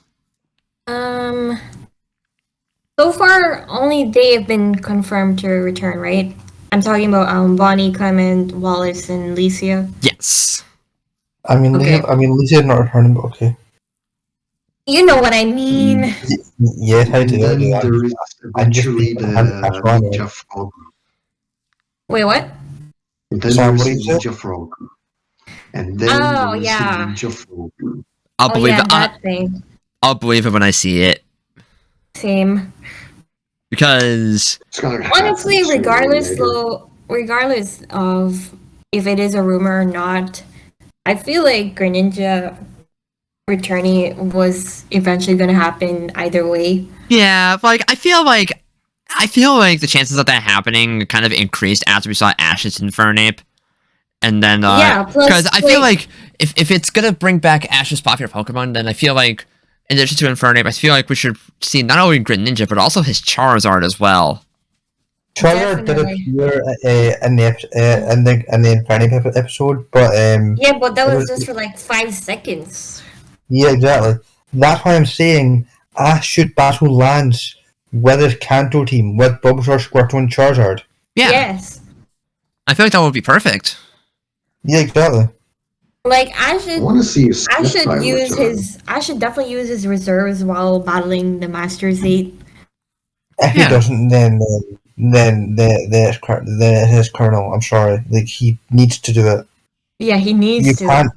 So far, only they have been confirmed to return, right? I'm talking about Bonnie, Clement, Wallace, and Licia. Yes. I mean, Okay. Lisa's not returning, but okay. You know what I mean. Yes, I And do. then there is I'm just eventually thinking the of Cash Runner. Ninja Frog. Wait, what? And then Sam, there's what do you say? Ninja Frog. And then Oh, there is yeah. the Ninja Frog. I'll Oh believe yeah, it. that thing. I'll believe it when I see it. Same. Because It's gonna happen Honestly, sooner or regardless later. regardless of if it is a rumor or not, I feel like Greninja returning was eventually going to happen either way. yeah, like I feel like the chances of that happening kind of increased after we saw Ash's Infernape. And then Yeah, plus, because I feel like- like if it's gonna bring back Ash's popular Pokemon, then I feel like in addition to Infernape, I feel like we should see not only Greninja but also his Charizard as well. Charizard did Definitely. appear in the Infernape episode, but Yeah, but that It was was- just for like 5 seconds. yeah, exactly. That's why I'm saying Ash should battle Lance with his Kanto team with Bulbasaur, Squirtle, and Charizard. Yeah, Yes. I feel like that would be perfect. Yeah, exactly. Like I I should want to see a I should Spitfire use return. I should definitely use his reserves while battling the Masters 8. If Yeah. he doesn't, then his Colonel. I'm sorry, like he needs to do it. Yeah, he needs You to.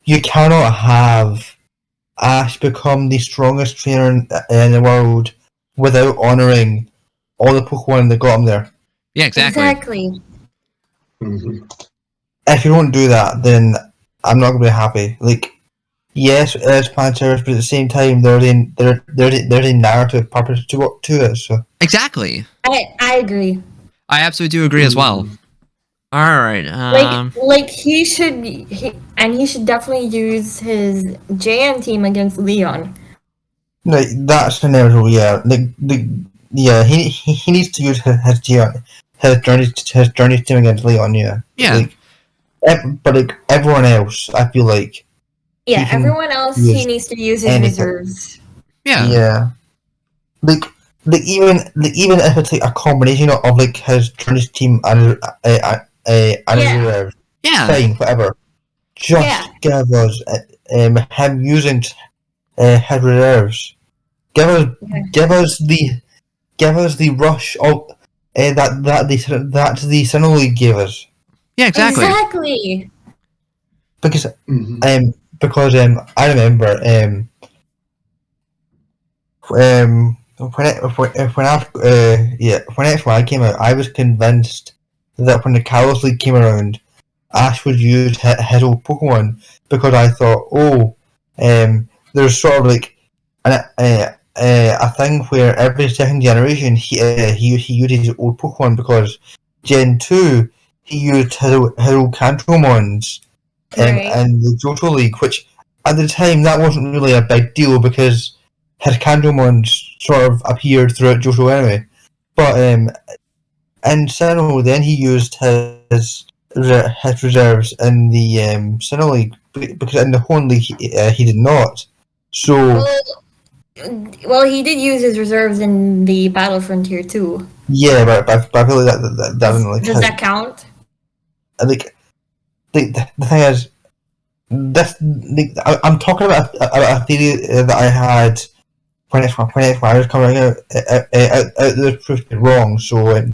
you cannot have Ash become the strongest trainer in the world without honoring all the Pokemon that got him there. Yeah, exactly. Mhm. If you don't do that, then I'm not gonna be happy. Like, yes, it's fan service, but at the same time, there's a narrative purpose to it. So Exactly. I agree. I absolutely do agree as well. All right. Like he should definitely use his JN team against Leon. like that's inevitable. Yeah, he needs to use his journey team against Leon. Yeah, Yeah. Like, but like everyone else, I feel like Yeah, He can everyone else use he needs to use his anything. reserves. Yeah. like even if it's like a combination of like his journey team and his Yeah. reserve, Yeah. fine, whatever. Just Yeah. give us him using his reserves. Give us the rush of that the Sinnoh League gave us Yeah. Exactly. Exactly. because Mhm. I remember when X1 came out, I was convinced that when the Kalos League came around, Ash would use his old Pokemon because I thought, there's sort of like a thing where every second generation he used his old Pokemon because Gen 2 he used his old Cantomons Right. and the Johto League, which at the time that wasn't really a big deal because his Cantomons sort of appeared throughout Johto anyway. But in Sinnoh, then he used his reserves in the Sinnoh League because in the Horn League he did not. So Well, he did use his reserves in the Battle Frontier too. yeah, but I feel like that doesn't really Does that count? like the thing is this I'm talking about a theory that I had when it was coming out there proved it wrong, so it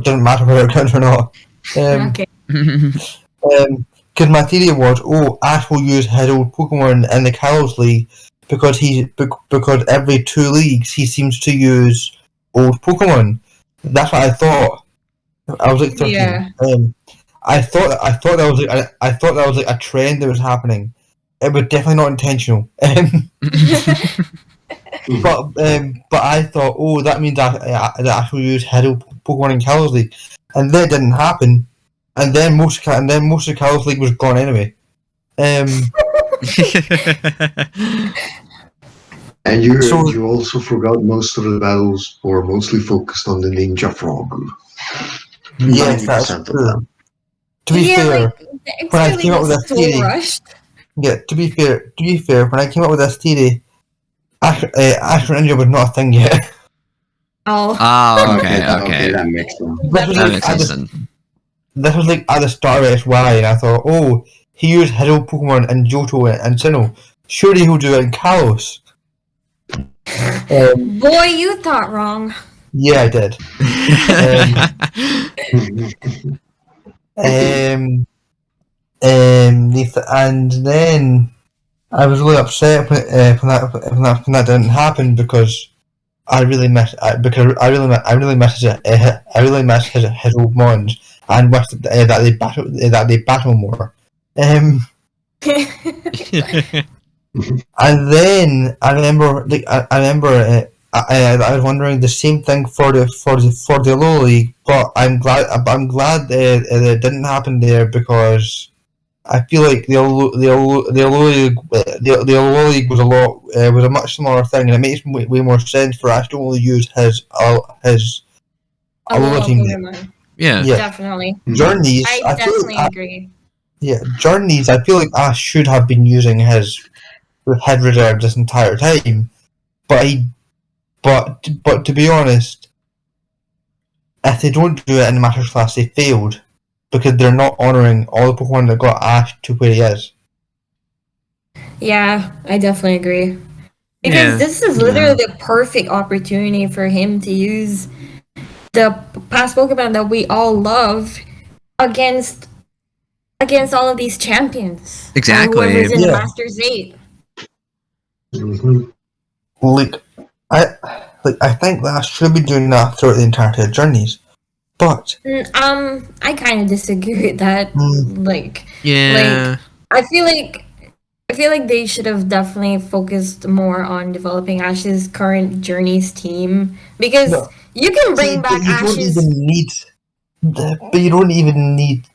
doesn't matter whether it counts or not. Okay. Because my theory was, Ash will use his old Pokemon in the Kalos League because because every 2 leagues he seems to use old Pokemon. That's what I thought. I was like 13. Yeah. I thought that was like a trend that was happening. It was definitely not intentional. But I thought, oh, that means that I should use Hero Pokemon in Kalos League, and that didn't happen. And then most of the Kalos League was gone anyway. And you So- you also forgot most of the battles were mostly focused on the Ninja Frog. Yes, that's 90% of true. them. To be fair, the when I XP came up with was that so theory, rushed. to be fair, when I came up with this theory, Ash Ninja was not a thing yet. Oh, Oh, okay. That makes sense. This was That like makes at sense the, then. this was like at the start of SY, and I thought, oh, he used Hero Pokemon and Johto and Sinnoh. Surely he'll do it in Kalos. boy, you thought wrong. Yeah, I did. And then I was really upset when that didn't happen because I really miss his old mons and wish that they battle more. And then I remember I was wondering the same thing for the low league, but I'm glad it didn't happen there because I feel like the low league was a much smaller thing, and it makes way more sense for us to only use his A lot of team. Pokemon. Yeah. Yeah. Definitely. Journeys. I definitely agree. Journeys. I feel like Ash should have been using his head reserve this entire time, but to be honest, if they don't do it in the Masters class, they failed because they're not honouring all the Pokemon that got Ash to where he is. Yeah, I definitely agree. Because Yeah. this is literally the perfect opportunity for him to use the past Pokemon that we all love against all of these champions. Exactly. Whoever's in the Yeah. Masters 8. Mhm. I think that Ash should be doing that throughout the entirety of Journeys, but I kind of disagree with that. Like, Yeah. I feel like they should have definitely focused more on developing Ash's current Journeys team because No. you can bring See, back Ash's. But you don't even need.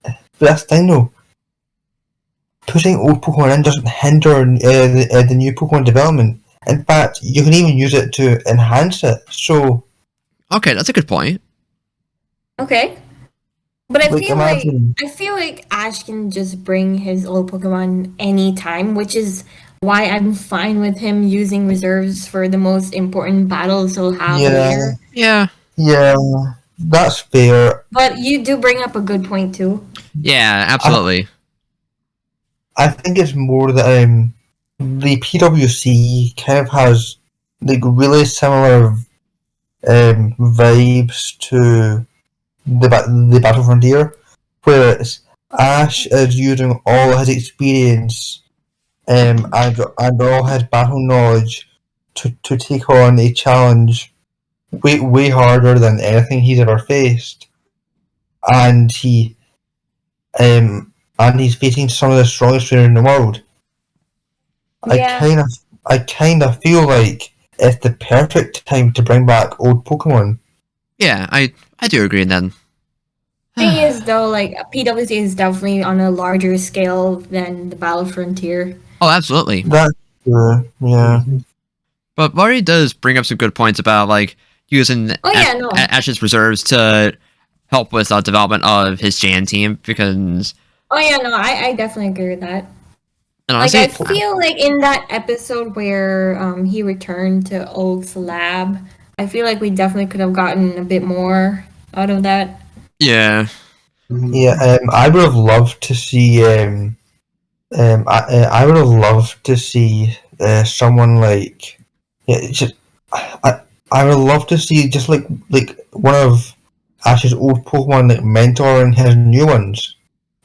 But that's the thing though. Putting old Pokemon in doesn't hinder the new Pokemon development. In fact, you can even use it to enhance it. So, Okay, that's a good point. Okay. But like, imagine. I feel like Ash can just bring his old Pokemon anytime, which is why I'm fine with him using reserves for the most important battles he'll have Yeah. later. Yeah. Yeah, that's fair. But you do bring up a good point too. Yeah, absolutely. I think it's more that the PWC kind of has like really similar vibes to the Battle Frontier, whereas Ash is using all his experience and all his battle knowledge to take on a challenge way harder than anything he's ever faced, and he's facing some of the strongest trainers in the world. Yeah. I kind of feel like it's the perfect time to bring back old Pokemon. Yeah, I do agree then. Thing is though, like PWC is definitely on a larger scale than the Battle Frontier. Oh, absolutely. That's true. Yeah. But Mari does bring up some good points about like using Oh, yeah, no. Ash's reserves to help with development of his Jan team because Oh yeah, no, I definitely agree with that. and Like honestly, I feel like in that episode where he returned to Oak's lab, I feel like we definitely could have gotten a bit more out of that. yeah, Yeah, I would have loved to see. I would have loved to see someone like. Yeah, it's just I would love to see just like one of Ash's old Pokemon like mentoring his new ones.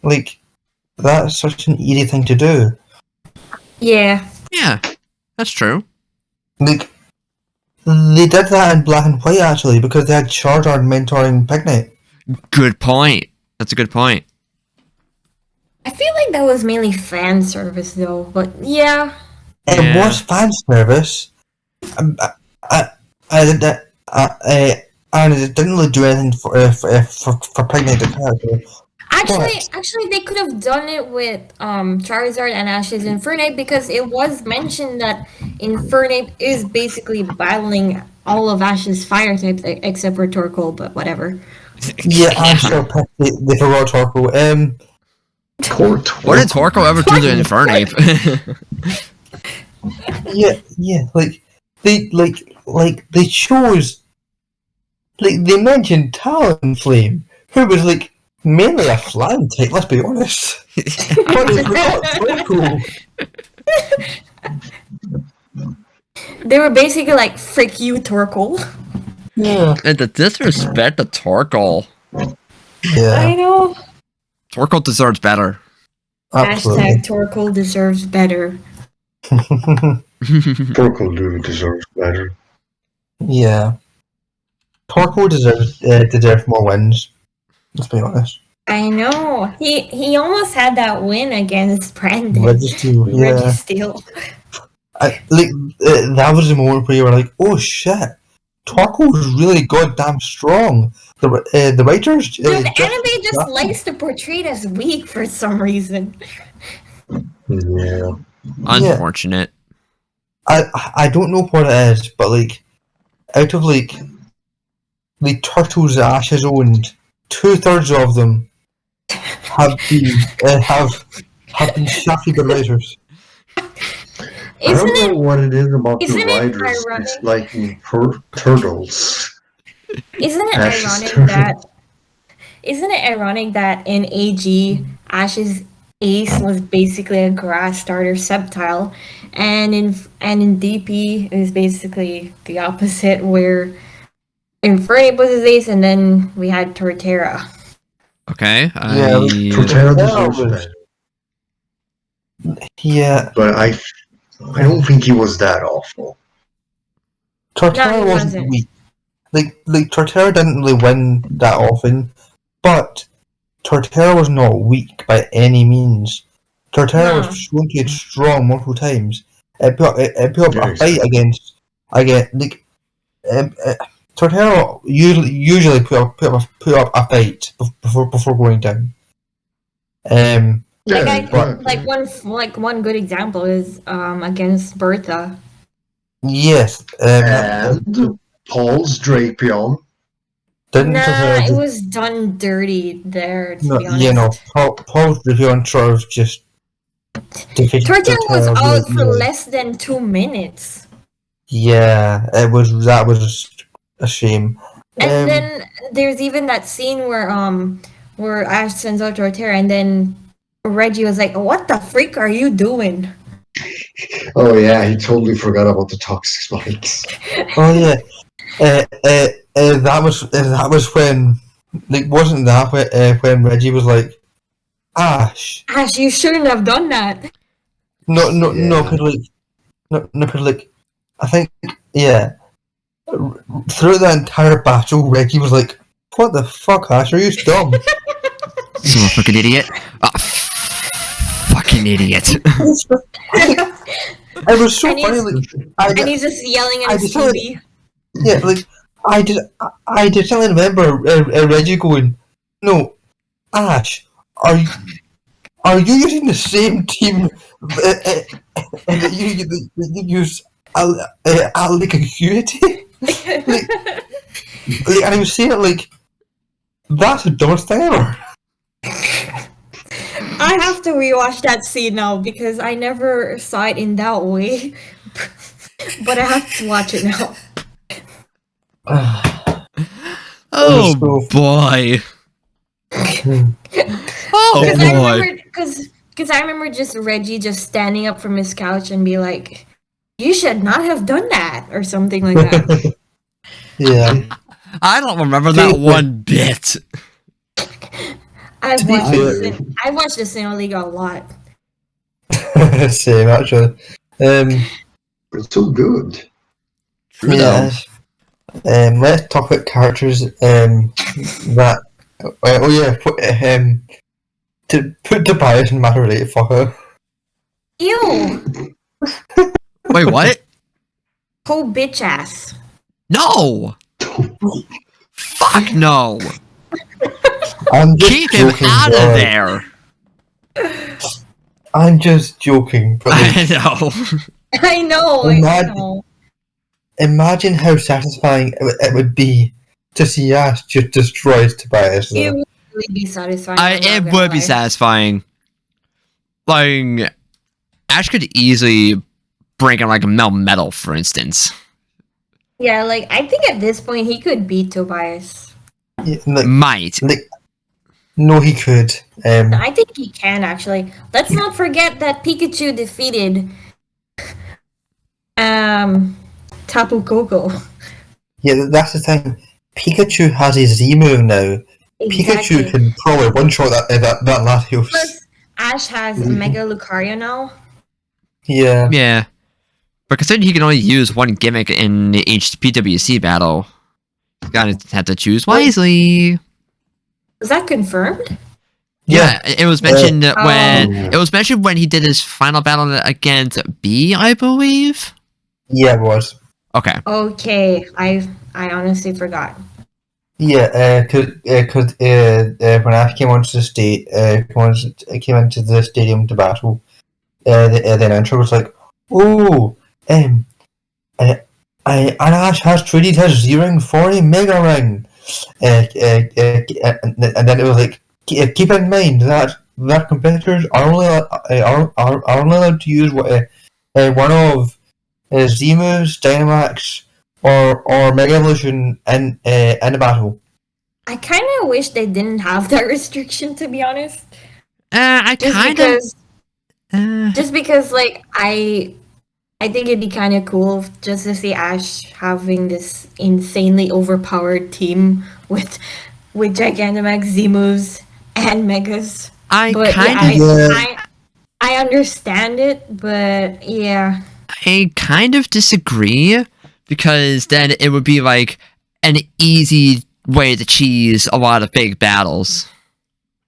Like that's such an easy thing to do. Yeah. yeah, that's true. Like they did that in Black and White actually because they had Charizard mentoring Picnic. Good point. That's a good point. I feel like that was mainly fan service though, but yeah. It was fan service. And it didn't really do anything for pregnant the character. Actually, they could have done it with Charizard and Ash's Infernape because it was mentioned that Infernape is basically battling all of Ash's fire types except for Torkoal, but whatever. Yeah, I'm sure they forgot Torkoal. What did Torkoal ever do to Infernape? yeah, they chose, they mentioned Talonflame, who was mainly a flying type. Let's be honest. But they forgot Torkoal. They were basically like, "Frick you, Torkoal." Yeah. And the disrespect to Torkoal. Yeah. I know. Torkoal deserves better. Absolutely. Hashtag Torkoal deserves better. Torkoal deserves better. Yeah. Torkoal deserves more wins. Let's be honest. I know. He almost had that win against Brandon. Registeel. That was the moment where you were like, "Oh shit, Torkoal's really goddamn strong." The writers. Dude, the anime just likes to portray it as weak for some reason. Yeah. Unfortunate. I don't know what it is, but out of the turtles that Ash has owned, 2/3 of them have been shafted by writers. I don't know what it is about the writers ironic? disliking turtles. Isn't it ironic that in AG Ash's ace was basically a grass starter Sceptile, and in DP it was basically the opposite, where Infernape was his ace, and then we had Torterra. Okay. Torterra deserves better. Yeah, but I don't think he was that awful. Torterra wasn't weak. Torterra didn't really win that often, but Torterra was not weak by any means. Torterra was shown to be strong multiple times. It put up a fight against Torterra usually put up a fight before going down. One good example is against Bertha. Yes, and Paul's Drapion. It was done dirty there. To be honest. Paul's Drapion sort of just defeated Torterra was out for really. less than 2 minutes. Yeah, that was a shame. And then there's even that scene where Ash sends out Torterra, and then Reggie was like, "What the freak are you doing?" Oh yeah, he totally forgot about the toxic spikes. Oh yeah, that was when wasn't that when Reggie was like, Ash, you shouldn't have done that. No, because I think throughout the entire battle, Reggie was like, "What the fuck, Ash? Are you dumb?" You fucking idiot! Fucking idiot! It was so funny. And he's just yelling at his TV. Yeah, I distinctly remember Reggie going, "No, Ash, are you using the same team that you use Acuity?" And he was saying it that's the dumbest thing ever. I have to rewatch that scene now because I never saw it in that way. But I have to watch it now. Oh boy! Because I remember just Reggie just standing up from his couch and be like, "You should not have done that," or something like that. Yeah. I don't remember that one bit. I've watched the Sinnoh League a lot. Same, actually. It's so good. Yeah. Let's talk about characters that Oh yeah, put Tobias in matter related fucker. Ew! Wait, what? Whole bitch ass. No! Fuck no! I'm just Keep him joking. out of bro. there! I'm just joking, but like, I know. I know. Oh, I man. know. imagine how satisfying it would be to see Ash just destroys Tobias. It Though. would really be satisfying. I'm not It gonna would be lie. satisfying. Like, Ash could easily break in like a metal, for instance. Yeah, like I think at this point he could beat Tobias. Yeah, like, Might. no, he could. I think he can actually. Let's not forget that Pikachu defeated Tapu Koko. Yeah, that's the thing. Pikachu has his Z move now. Pikachu can probably one shot that Latios. Plus, Ash has Mega Lucario now. Yeah. Yeah. But considering he can only use one gimmick in each PWC battle, you gotta have to choose wisely. Is that confirmed? Yeah, it was mentioned when Oh. it was mentioned when he did his final battle against B, I believe. Yeah, it was. Okay. Okay, I honestly forgot. Yeah, because when Ash came onto the came into the stadium to battle, the announcer was like, "Oh, and Ash has traded his Z-Ring for a Mega Ring," and then it was like, "Keep in mind that competitors are only allowed to use one of Z moves, Dynamax, or Mega Evolution in a battle." I kind of wish they didn't have that restriction, to be honest. I Just kind of. because, just because, like I think it'd be kind of cool just to see Ash having this insanely overpowered team with Gigantamax, Z moves, and Megas. I But kind yeah, of. I understand it, but yeah. I kind of disagree because then it would be like an easy way to cheese a lot of big battles.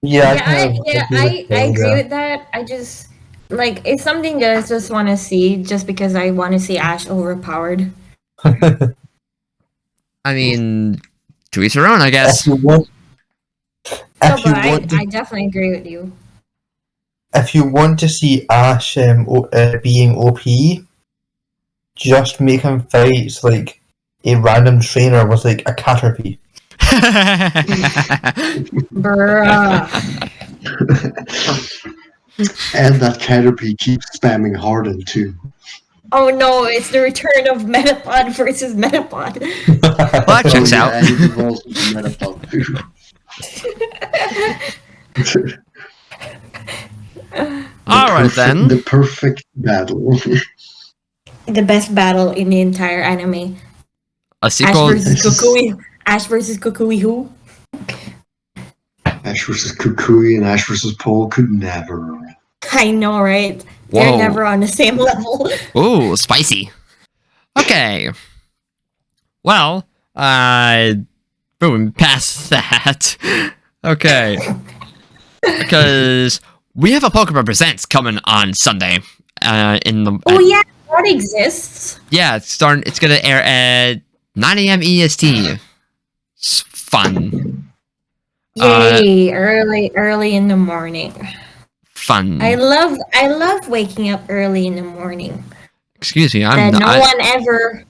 Yeah, I agree with that. I just like it's something that I just want to see, just because I want to see Ash overpowered. I mean, to each their own, I guess. If you want, No, if you but want to I definitely agree with you. if you want to see Ash being OP, just make him fight like a random trainer with like a Caterpie. Bruh. And that Caterpie keeps spamming Harden too. Oh no, it's the return of Metapod versus Metapod. Well, that checks out. And he evolves into Metapod too. Alright then. The perfect battle. The best battle in the entire anime. A Ash sequel. versus Kukui. Ash versus Kukui who? Ash versus Kukui and Ash versus Paul could never. I know, right? Whoa. They're never on the same level. Ooh, spicy. Okay. Well, boom, past that. Okay. Because we have a Pokémon Presents coming on Sunday. In the Oh yeah, that exists. yeah, it's starting. It's gonna air at 9 a.m. EST. It's fun. Yay! Early in the morning. Fun. I love waking up early in the morning. Excuse me, I'm And no not. one ever.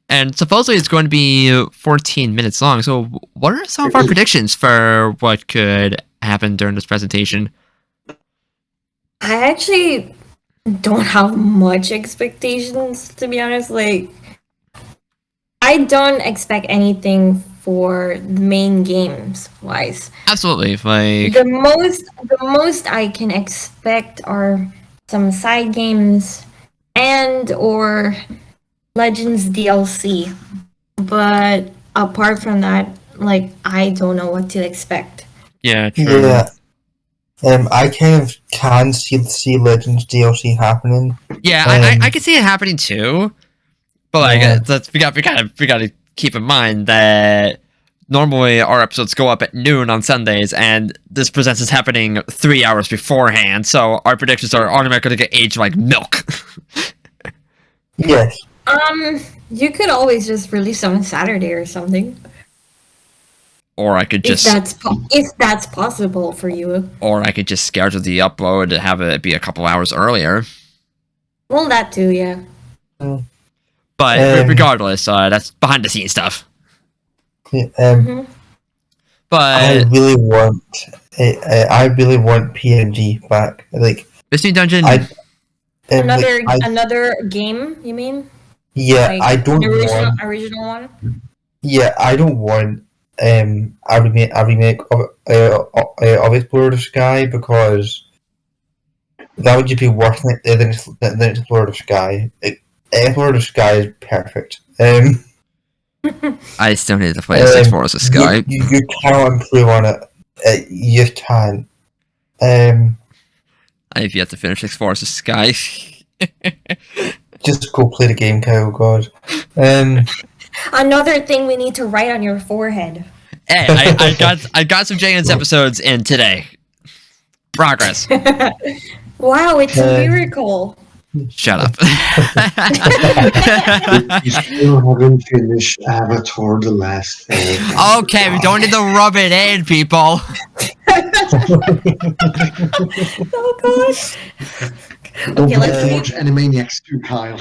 And supposedly it's going to be 14 minutes long. So, what are some of our predictions for what could happen during this presentation? I actually don't have much expectations, to be honest. Like, I don't expect anything for the main games wise. Absolutely, like The most I can expect are some side games and or Legends DLC. But apart from that, like I don't know what to expect. yeah, true. Yeah. I kind of can see Legends DLC happening. Yeah, I can see it happening too. But like, Yeah. we gotta keep in mind that normally our episodes go up at noon on Sundays, and this Presents is happening 3 hours beforehand, so our predictions are automatically going to get aged like milk. Yes. You could always just release them on Saturday or something. Or I could just... If that's possible for you. Or I could just schedule the upload to have it be a couple hours earlier. Well, that too, yeah. But regardless, that's behind the scenes stuff. Yeah, But I really want PNG back. Like Mystery Dungeon. Another game, you mean? Yeah, like, I don't the want. original one. Yeah, I don't want a remake of Explorer of Sky, because that would just be worse than Explorer of Sky. Explorer of Sky is perfect. I still need to play Six Forest of Sky. You can't improve on it. You just can't. I've yet to finish Six Forest of Sky. Just go play the game, Kyle. God. Another thing we need to write on your forehead. Hey, I got some JN's episodes in today. Progress. Wow, it's a miracle. Shut up. You still haven't finished Avatar: The Last Airbender. Okay, we don't need to rub it in, people. Oh gosh. Don't Okay, let's forget to see. watch Animaniacs 2, Kyle.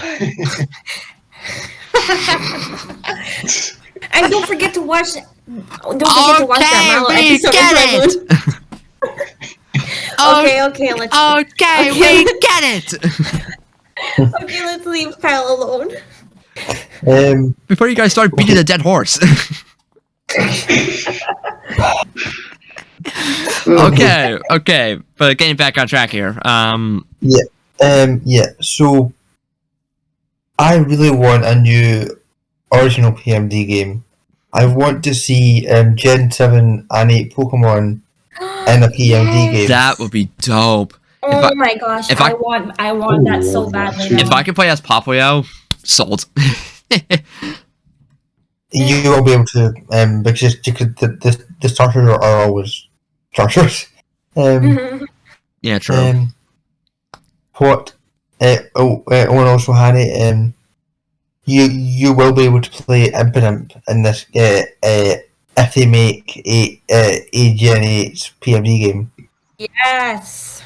And don't forget to watch. Don't forget to watch that Mallow we episode. get it. Okay, let's. Okay, we get it. Okay, let's leave Kyle alone. Before you guys start beating a dead horse. Okay, but getting back on track here. Yeah. So, I really want a new original PMD game. I want to see Gen 7 and 8 Pokemon in a PMD game. That would be dope. Oh my gosh, I want that so badly. If I could play as Papuyo, sold. You will be able to, because the starters are always starters. Yeah, true. What? Owen also had it. You will be able to play Imp in this. If they make a Gen 8 PMD game. Yes.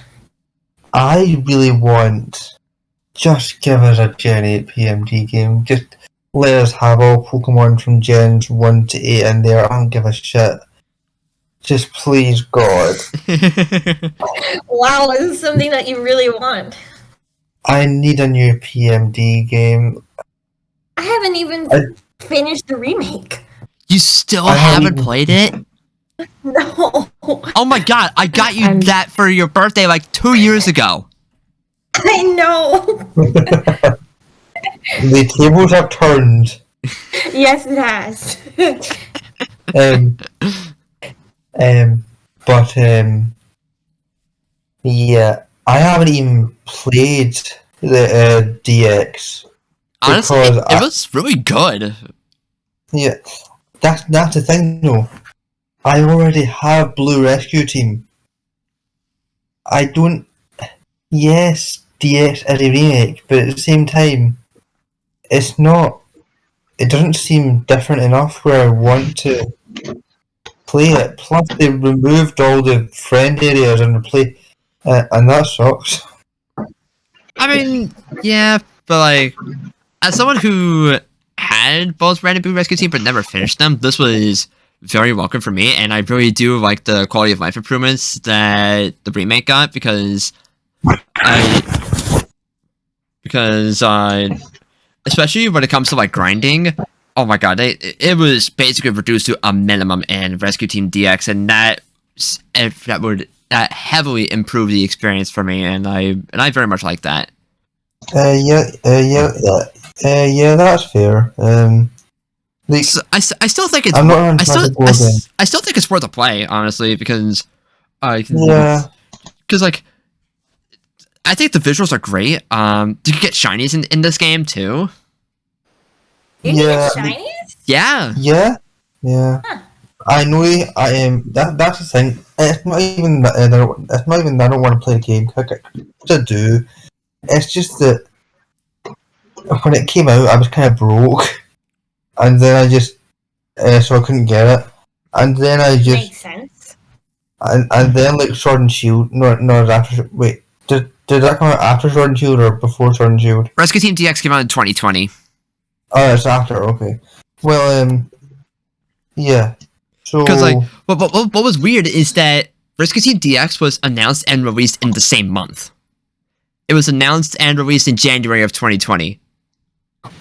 I really want. Just give us a Gen 8 PMD game. Just let us have all Pokemon from Gens 1 to 8 in there. I don't give a shit. Just please, God. Wow, this is something that you really want. I need a new PMD game. I haven't even finished the remake. You still haven't played it? No. Oh my god, I got you that for your birthday like 2 years ago. I know. The tables have turned. Yes, it has. But yeah, I haven't even played the DX. Honestly, it was really good. Yeah, that's the thing though. I already have Blue Rescue Team. I don't. Yes, DX is a remake, but at the same time, it's not. It doesn't seem different enough where I want to play it. Plus, they removed all the friend areas and and that sucks. I mean, yeah, but like, as someone who had both Red and Blue Rescue Team but never finished them, this was very welcome for me, and I really do like the quality of life improvements that the remake got because especially when it comes to like grinding, oh my god, it was basically reduced to a minimum in Rescue Team DX, and that heavily improved the experience for me, and I very much like that. Yeah, that's fair. So I still think it's I still think it's worth a play, honestly, because because like I think the visuals are great. You can get shinies in this game too. You can get shinies? Yeah. Yeah. Huh. I know I am. That's the thing. It's not even that it's not even that I don't want to play the game. I do. It's just that when it came out, I was kind of broke, and then I just so I couldn't get it, and then I just Makes sense. and then like Sword and Shield. No, after. Wait, did that come out after Sword and Shield or before Sword and Shield? Rescue Team DX came out in 2020. Oh, it's after. Okay. Well, yeah. So Because like, what was weird is that Rescue Team DX was announced and released in the same month. It was announced and released in January of 2020.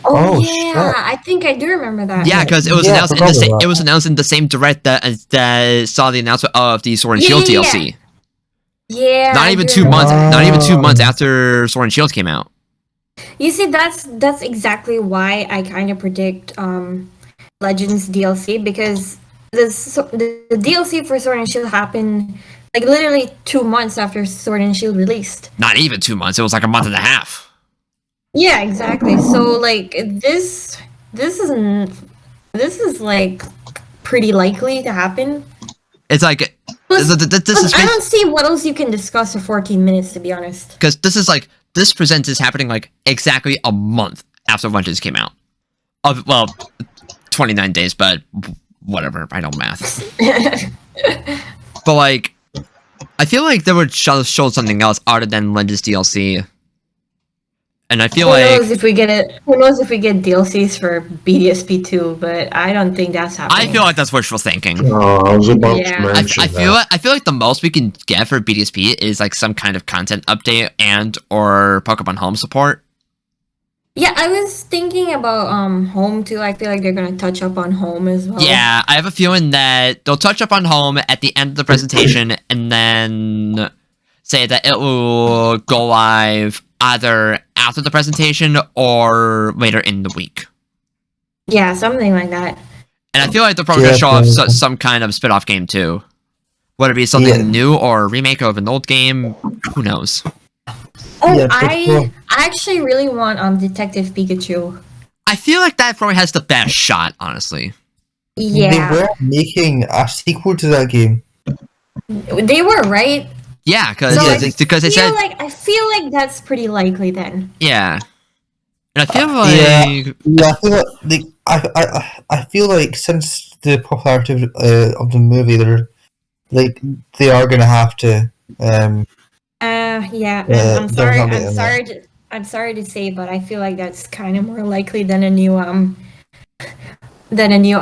Oh, yeah, shit. I think I do remember that. Yeah, because it was Yeah, I announced in the forgot same. about It was announced in the same direct that saw the announcement of the Sword and Shield Yeah. DLC. Yeah. Not I even do 2 months. remember that. Not even 2 months after Sword and Shield came out. You see, that's exactly why I kind of predict Legends DLC, because the DLC for Sword and Shield happened like literally 2 months after Sword and Shield released. Not even 2 months. It was like a month and a half. Yeah, exactly. So like this is like pretty likely to happen. It's like Plus, this is I don't see what else you can discuss for 14 minutes, to be honest. because this present is happening like exactly a month after Legends came out. Well, 29 days, but whatever. I don't math. But like, I feel like they would show something else other than Legends DLC. And I feel Who like knows if we get it? Who knows if we get DLCs for BDSP 2? But I don't think that's happening. I feel like that's wishful thinking. I was about Yeah. to mention I that. feel like the most we can get for BDSP is like some kind of content update and or Pokemon Home support. Yeah, I was thinking about Home too. I feel like they're gonna touch up on Home as well. Yeah, I have a feeling that they'll touch up on Home at the end of the presentation and then say that it will go live either after the presentation or later in the week. Yeah, something like that. And I feel like they're probably Yeah, going to show off probably. some kind of spin-off game too. Whether it be something Yeah. new or a remake of an old game, who knows? Oh, Yeah, but, I actually really want Detective Pikachu. I feel like that probably has the best shot, honestly. Yeah, They were making a sequel to that game. they were right. Yeah, because So they said I feel like that's pretty likely then. yeah, and I feel like Yeah, I feel like I feel like since the popularity of the movie, they are gonna have to. Yeah, Yeah, I'm sorry. definitely, yeah. I'm sorry to say, but I feel like that's kind of more likely than a new than a new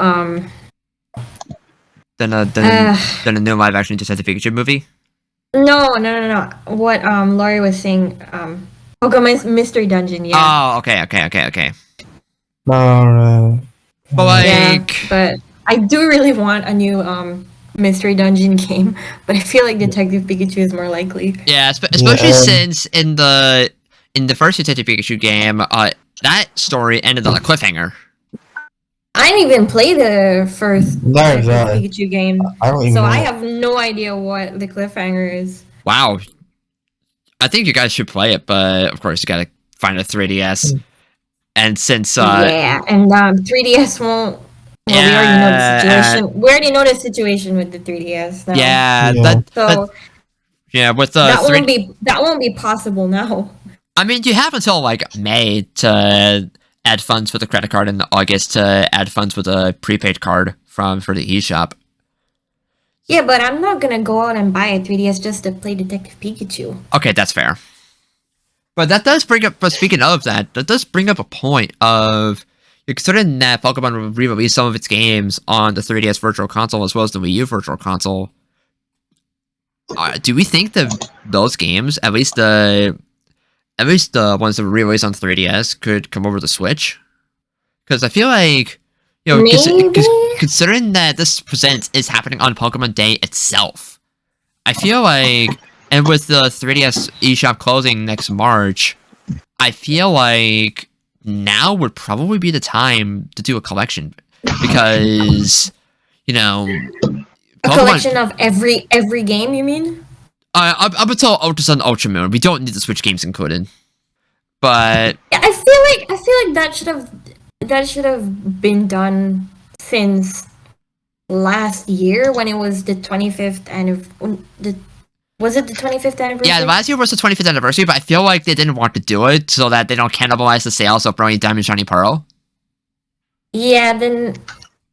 than a new live action Detective Pikachu movie. No. What Laurie was saying, Pokemon Mystery Dungeon, yeah. Oh, okay. No, But like, Yeah, but I do really want a new Mystery Dungeon game, but I feel like Detective Pikachu is more likely. yeah, especially Yeah, since in the first Detective Pikachu game, that story ended on a cliffhanger. I didn't even play the first No, Detective exactly. Pikachu game, I don't even so know. I have no idea what the cliffhanger is. Wow, I think you guys should play it, but of course you gotta find a 3DS. And since Yeah, and 3DS won't. Well, we already know the situation. We already know the situation with the 3DS now. yeah, Yeah. So yeah, with that the won't be possible now. I mean, you have until like May to add funds for the credit card, and August to add funds for the prepaid card for the eShop. Yeah, but I'm not gonna go out and buy a 3DS just to play Detective Pikachu. Okay, that's fair. But that does bring up. But speaking of that does bring up a point of considering that Pokemon will re-release some of its games on the 3DS Virtual Console as well as the Wii U Virtual Console. Do we think that those games, at least the ones that were re-released on 3DS, could come over to Switch? Because I feel like, Maybe? considering that this present is happening on Pokemon Day itself, I feel like, and with the 3DS eShop closing next March, I feel like now would probably be the time to do a collection, because A collection of every game, you mean? up until Ultra Sun, Ultra Moon, we don't need the Switch games included. But Yeah, I feel like that should have been done since last year when it was the 25th was it the 25th anniversary? Yeah, last year was the 25th anniversary, but I feel like they didn't want to do it so that they don't cannibalize the sales of Brilliant Diamond Shiny Pearl. Yeah, then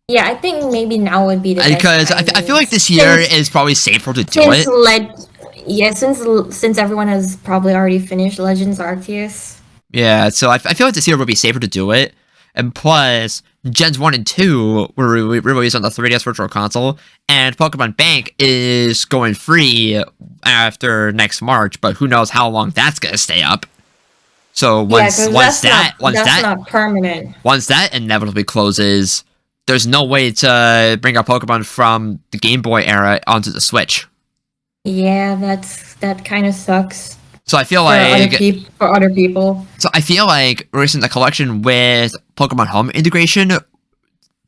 I think maybe now would be the best Because time. I feel like this year is probably safer to do since it. since everyone has probably already finished Legends Arceus. Yeah, so I feel like this year would be safer to do it. And plus, Gens 1 and 2 were released on the 3DS Virtual Console, and Pokemon Bank is going free after next March, but who knows how long that's going to stay up. So once that's not permanent. Once that inevitably closes, there's no way to bring a Pokemon from the Game Boy era onto the Switch. Yeah, that kind of sucks. So I feel for other people. So I feel like releasing the collection with Pokemon Home integration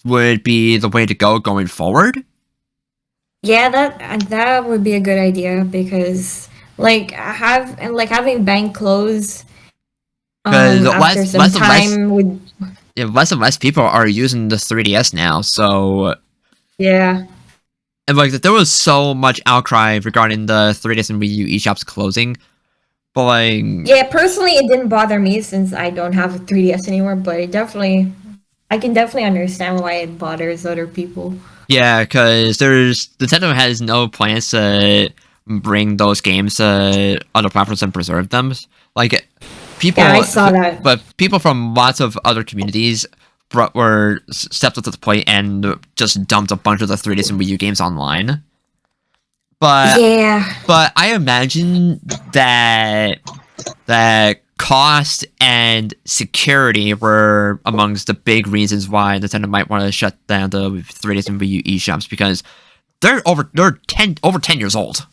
would be the way to go going forward. Yeah, that would be a good idea because having bank close after some time would. Yeah, less and less people are using the 3DS now, so yeah. And like there was so much outcry regarding the 3DS and Wii U eShops closing. But like, yeah, personally, it didn't bother me since I don't have a 3DS anymore. But I can definitely understand why it bothers other people. Yeah, because Nintendo has no plans to bring those games to other platforms and preserve them. Like people, yeah, I saw that. But people from lots of other communities stepped up to the plate and just dumped a bunch of the 3DS and Wii U games online. But yeah, but I imagine that cost and security were amongst the big reasons why Nintendo might want to shut down the 3DS and Wii U eShops because they're over 10 years old.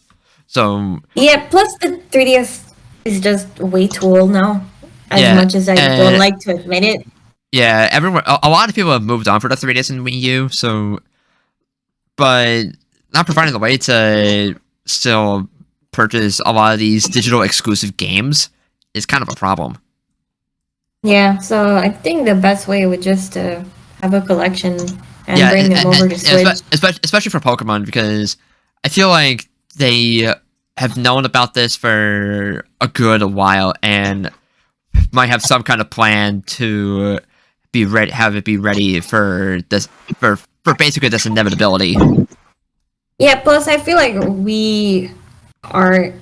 So yeah, plus the 3DS is just way too old now. As much as I don't like to admit it. Yeah, a lot of people have moved on for the 3DS and Wii U, so but not providing the way to still purchase a lot of these digital exclusive games is kind of a problem. Yeah, so I think the best way would just to have a collection and bring them over to Switch. Especially for Pokemon, because I feel like they have known about this for a good while and might have some kind of plan to have it be ready for this for basically this inevitability. Yeah, plus I feel like we are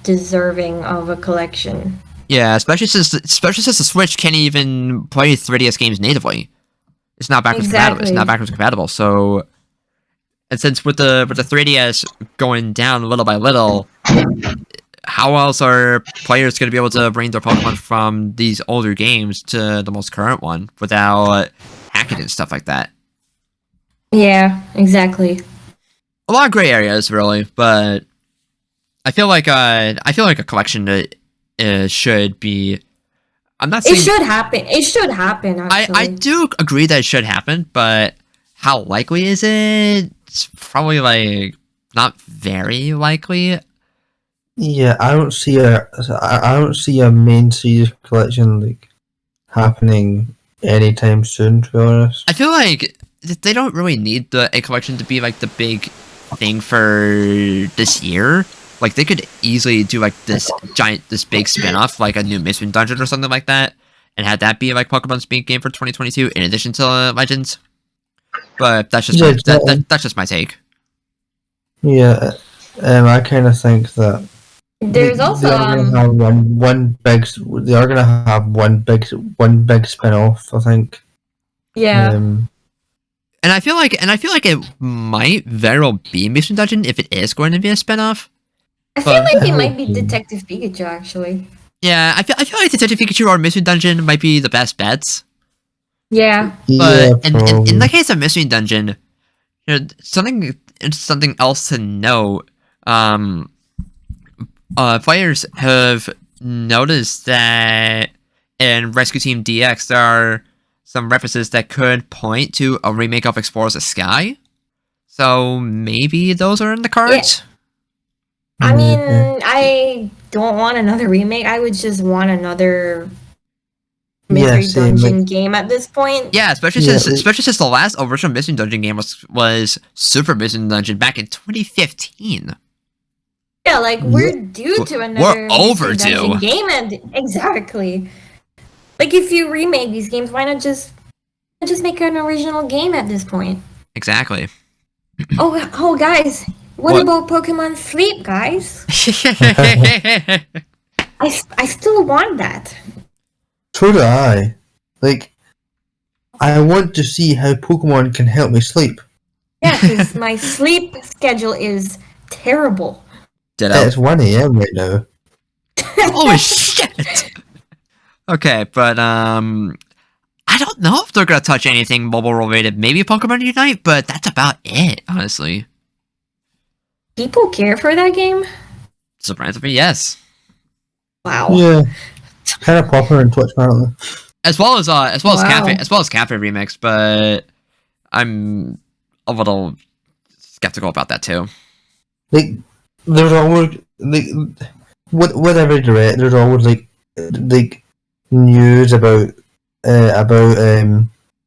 deserving of a collection. Yeah, especially since the Switch can't even play 3DS games natively. It's not backwards compatible. It's not backwards compatible. So, and since with the 3DS going down little by little, how else are players going to be able to bring their Pokemon from these older games to the most current one without hacking and stuff like that? Yeah, exactly. A lot of gray areas, really, but I feel like a collection should be. I'm not saying it should happen. It should happen. Actually. I do agree that it should happen, but how likely is it? It's probably like not very likely. Yeah, I don't see a main series collection like happening anytime soon. To be honest, I feel like they don't really need a collection to be like the big thing for this year. Like they could easily do like this big spin-off, like a new Mission Dungeon or something like that, and have that be like Pokemon's big game for 2022 in addition to Legends. But that's just that's just my take. Yeah, I kind of think that there's also they are gonna have one big spin-off. I think. Yeah. And I feel like it might very well be Mission Dungeon if it is going to be a spin-off. I feel like it might be Detective Pikachu, actually. Yeah, I feel like Detective Pikachu or Mission Dungeon might be the best bets. Yeah. But in the case of Mission Dungeon, you know, something else to note. Players have noticed that in Rescue Team DX there are some references that could point to a remake of Explorers of Sky. So maybe those are in the cards. Yeah. I mean, I don't want another remake. I would just want another Mystery same, Dungeon game at this point. Yeah, especially since the last original Missing Dungeon game was Super Missing Dungeon back in 2015. Yeah, like we're due to another Mystery overdue. Dungeon game, and exactly. Like if you remake these games, why not just make an original game at this point? Exactly. Oh, guys, what about Pokemon Sleep, guys? I still want that. So do I. Like, I want to see how Pokemon can help me sleep. Yeah, because my sleep schedule is terrible. It's 1 a.m. right now. Holy shit! Okay, but I don't know if they're gonna touch anything mobile related. Maybe Pokemon Unite, but that's about it, honestly. People care for that game? Surprisingly, yes. Wow. Yeah. Kind of popular on Twitch apparently. As well as Wow. Cafe Remix, but I'm a little skeptical about that too. Like, there's always like whatever direct. There's always like news about like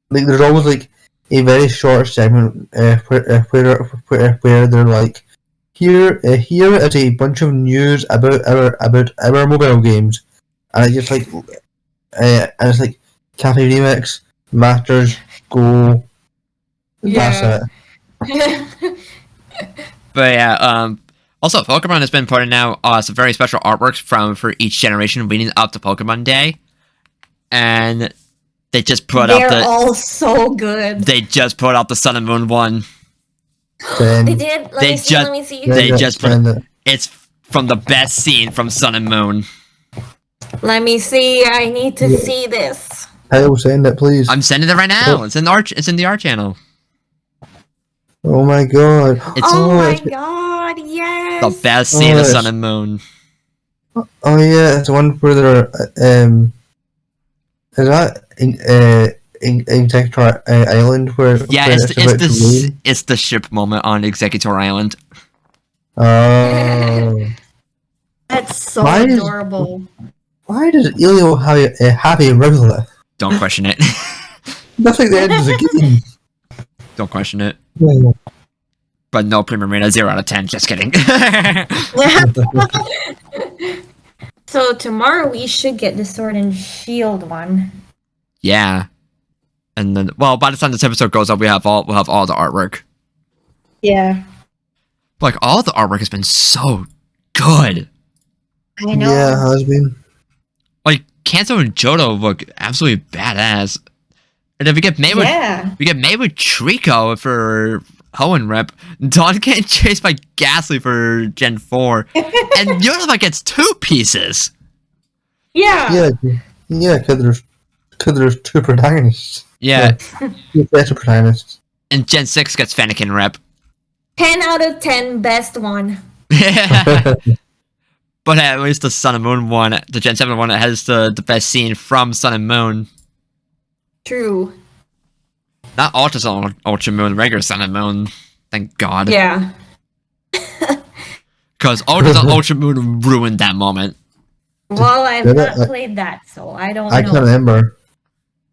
there's always like a very short segment where they're like here is a bunch of news about our mobile games, and I just like and it's like Cafe Remix, Masters, Go. Yeah. That's it. But yeah, also Pokemon has been putting out some very special artworks for each generation leading up to Pokemon Day, and they just put out They're all so good. They just put out the Sun and Moon one. They did. Let me see. They just put it's from the best scene from Sun and Moon. Let me see. I need to see this. I will send it, please. I'm sending it right now. It's in the art channel. Oh my god! God! Yes. The best scene of Sun and Moon. Oh yeah, it's the one where they're is that Executor Island where? Yeah, where it's the ship moment on Executor Island. Oh. That's so adorable. Why does Elio have a rivulet? Don't question it. That's like the end of the game. Don't question it. Yeah. But no, Primarina 0 out of 10. Just kidding. So tomorrow we should get the Sword and Shield one. Yeah. And then, well, by the time this episode goes up, we'll have all the artwork. Yeah. Like, all the artwork has been so good. I know. Yeah, it has been. Like, Kanto and Johto look absolutely badass. And then we get made with Trico for Hoenn Rep. Dawn getting chased by Ghastly for Gen 4. And Unova gets 2 pieces. Yeah. Yeah, because there's 2 protagonists. Yeah. 2 better protagonists. And Gen 6 gets Fennekin Rep. 10 out of 10, best one. But at least the Sun and Moon one, the Gen 7 one, has the best scene from Sun and Moon. True. Not Ultra Sun, Ultra Moon, regular Sun and Moon. Thank God. Yeah. Because Ultra Sun, Ultra Moon ruined that moment. Well, I've not played that, so I don't know. I can't remember.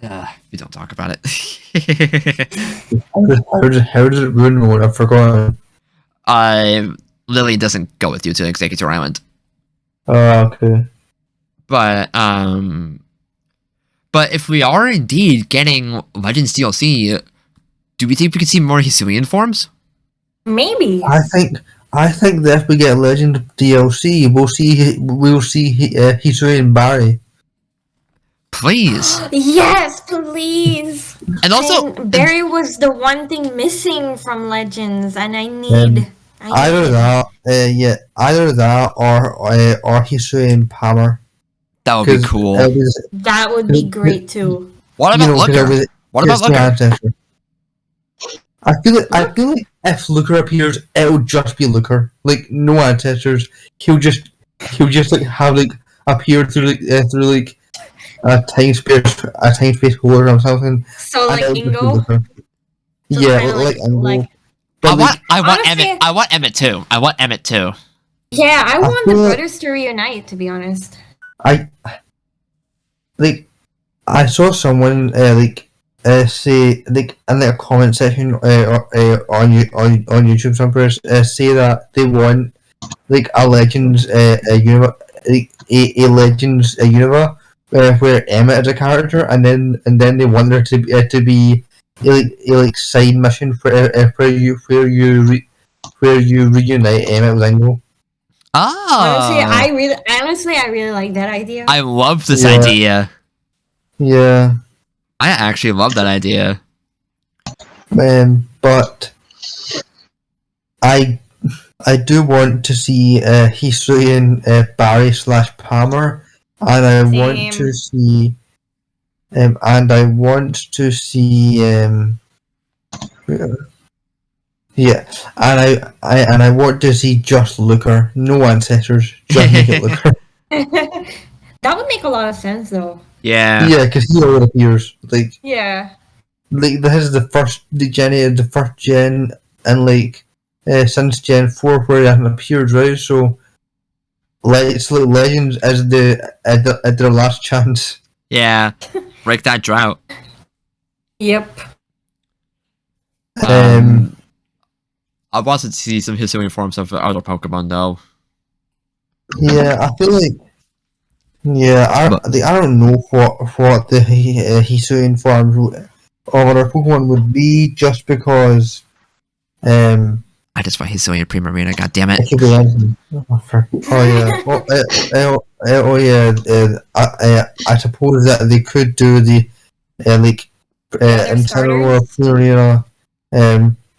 We don't talk about it. How did it ruin me when I forgot? Lily doesn't go with you to Executor Island. Oh, okay. But if we are indeed getting Legends DLC, do we think we could see more Hisuian forms? Maybe. I think that if we get Legend DLC, we'll see Hisuian Barry. Please. Yes, please. And also, Barry was the one thing missing from Legends, and I need. Either that or Hisuian Palmer. That would be cool. That would be great too. What about Looker? What about Looker? I feel like if Looker appears, it'll just be Looker. Like no ancestors. He'll just like have like appeared through a time space hole or something. So like Ingo. Yeah, like Ingo. I want Emmett too. Yeah, I want the brothers to reunite. To be honest. I saw someone say in the comment section on YouTube somewhere say that they want a Legends a Legends universe where Emma is a character, and then they want there to be a side mission where you reunite Emma with Ingo. Honestly, Ah, I really like that idea. I love this Yeah. idea. Yeah. I actually love that idea. But I do want to see Hisuian Barry / Palmer, and I want to see yeah, and I want to see just Looker, no ancestors, just make it Looker. That would make a lot of sense, though. Yeah. Yeah, because he already appears Yeah. this is the first gen, and since Gen 4 where he hasn't appeared, right? So it's like Legends as at their last chance. Yeah. Break that drought. Yep. I wanted to see some Hisuian forms of other Pokemon though. Yeah, I feel like I don't know what the Hisuian forms of other Pokemon would be, just because I just want Hisuian Primarina, god damn it. it could be anything. I suppose that they could do the Incineroar, Furina,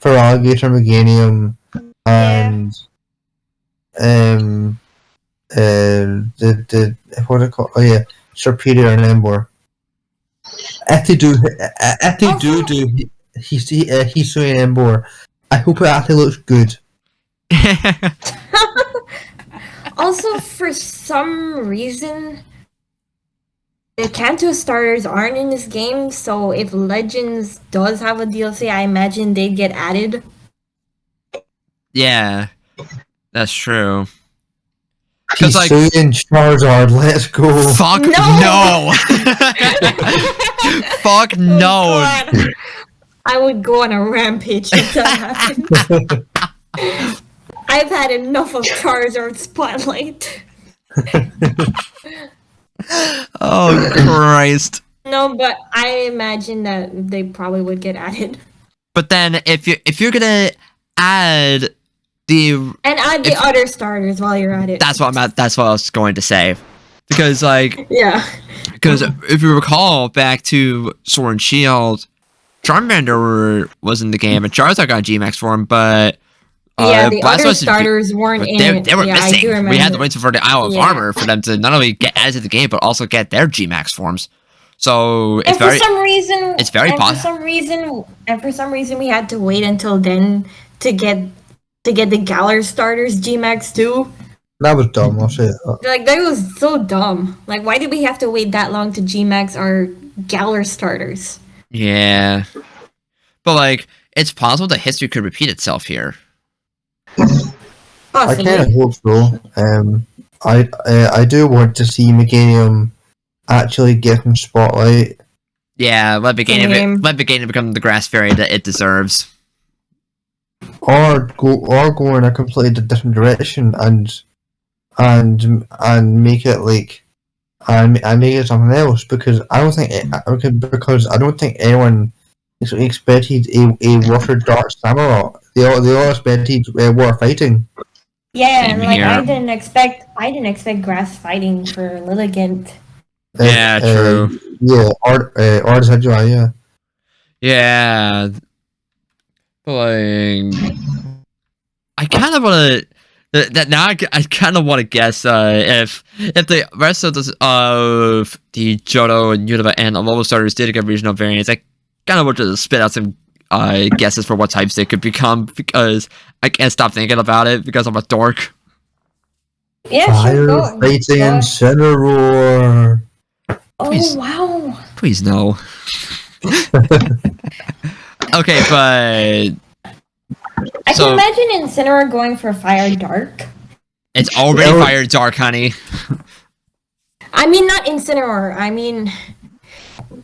Feraligatr, Meganium, and the what do you call? Oh yeah, Serpedior and Emboar. If they do Hisuian Emboar, I hope it actually looks good. Also, for some reason, the Kanto starters aren't in this game, so if Legends does have a DLC, I imagine they'd get added. Yeah. That's true. Because Hisuian Charizard, let's go. fuck No! no! Fuck no! God. I would go on a rampage if that happened. I've had enough of Charizard Spotlight. Oh Christ. No, but I imagine that they probably would get added. But then if you're gonna add the And add the other starters while you're at it. that's what I was going to say. Because Yeah. because if you recall back to Sword and Shield, Charmander was in the game and Charizard got G-Max form, but Yeah, the Blastoise other and starters weren't in it. they were Yeah, I do missing. remember. We had to wait for the Isle of Yeah. Armor for them to not only get added to the game but also get their G-Max forms. So it's And very for some reason, it's very for some reason, we had to wait until then to get the Galar starters G-Max too. That was dumb, I'll say it. Like that was so dumb. Like, why did we have to wait that long to G-Max our Galar starters? yeah. But it's possible that history could repeat itself here. I Possibly. kind of hope so. I do want to see Meganium actually getting spotlight. Yeah, let Same. Meganium become the grass fairy that it deserves. Or go in a completely different direction and make it and make it something else, because I don't think anyone expected a water dark Samurott. They all expected water fighting. Yeah, Same and here. I didn't expect grass fighting for Lilligant. Yeah, true. Yeah, or Decidueye, yeah. Yeah. But I kind of want to. That now I kind of want to guess if the rest of the Johto and Unova and Alola starters did get regional variants, I kind of want to spit out some guesses for what types they could become, because I can't stop thinking about it because I'm a dork. Yeah, Fire sure, go. fighting Go. Incineroar. Please. Oh wow. Please no. Okay, but I So- can imagine Incineroar going for Fire Dark. it's already Well- Fire Dark, honey. I mean, not Incineroar. I mean,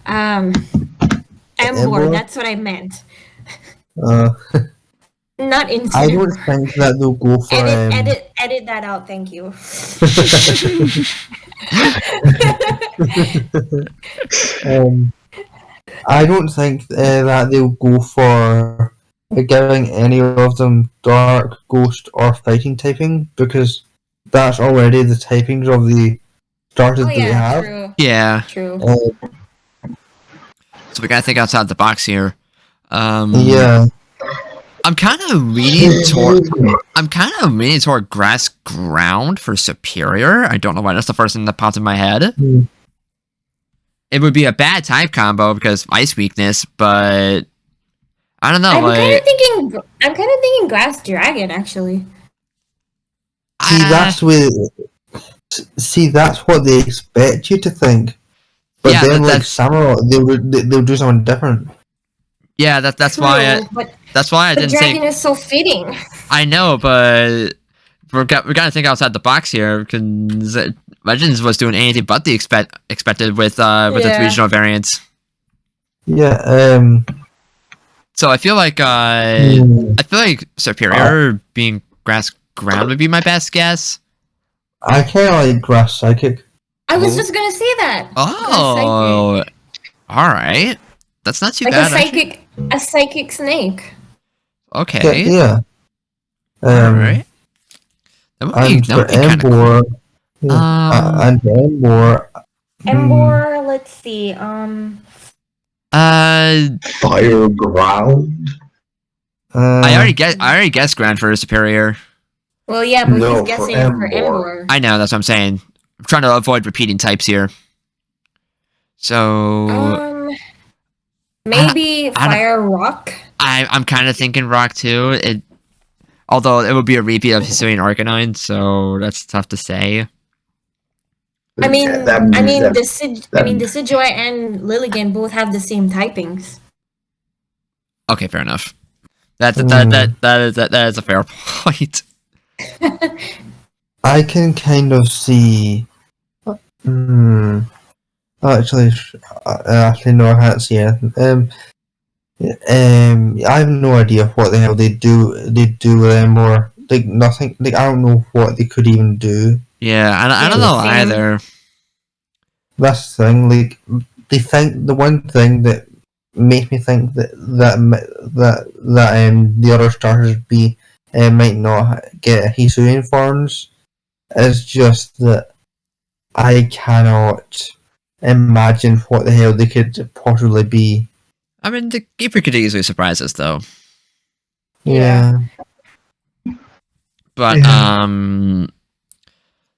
Embor, Embor? that's what I meant. Uh, Not I Incineroar. don't think that they'll go for Edit that out, thank you. I don't think that they'll go for giving any of them dark, ghost, or fighting typing because that's already the typings of the starters Oh that they yeah, have. true. Yeah. True. So we gotta think outside the box here. Yeah. I'm kind of leaning toward grass ground for superior. I don't know why that's the first thing that popped in my head. Hmm. It would be a bad type combo because of ice weakness, but I don't know. I'm kind of thinking Grass Dragon actually. See, that's what they expect you to think. But Yeah, then, like that's Samurai, they'll do something different. yeah. That's True, why. but That's why I the didn't dragon say. is so fitting. I know, but we gotta think outside the box here because Legends was doing anything but the expected with its Yeah. regional variants. Yeah. So I feel like superior being grass ground would be my best guess. I kind of like Grass Psychic. I was Oh. just gonna say that. Oh, all right. That's not too Like bad. Actually. a psychic snake. Okay. Yeah. All right. That would And for be kind of cool. Embor, and Embor, Embor, let's see. Fire ground? I already guessed ground for superior. Well, yeah, but No, he's for guessing for Embor. Embor. I know, that's what I'm saying. I'm trying to avoid repeating types here. So Maybe I don't- Fire Rock. I'm kind of thinking rock too. Although it would be a repeat of Hisuian Arcanine, so that's tough to say. I mean, Yeah, that- Decidueye and Lilligant both have the same typings. Okay, fair enough. That is a fair point. I can kind of see. Actually, no, I can't see anything. I have no idea what the hell they do. They do with them or like nothing. Like I don't know what they could even do. Yeah, I don't know Same. either. That's the thing. Like they think the one thing that makes me think that the other starters might not get Hisuian forms is just that I cannot imagine what the hell they could possibly be. I mean, the Keeper could easily surprise us, though. Yeah. But Yeah.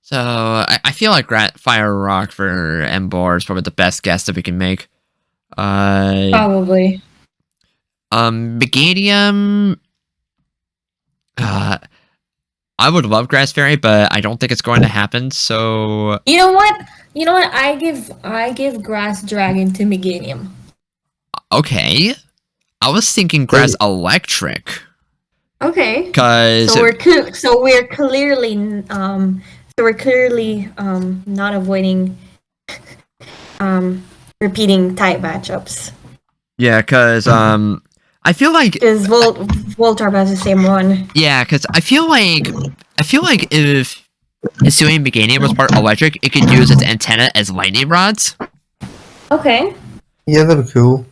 so I feel like Fire Rock for Embor is probably the best guess that we can make. Probably. Meganium. I would love Grass Fairy, but I don't think it's going to happen. So You know what? I give Grass Dragon to Meganium. okay, I was thinking Grass Electric Okay. because So we're clearly not avoiding repeating type matchups. yeah, because I feel like Because Voltorb has the same one. yeah, because I feel like if Hisuian Meganium was part electric, it could use its antenna as lightning rods. Okay. Yeah, that'd be cool.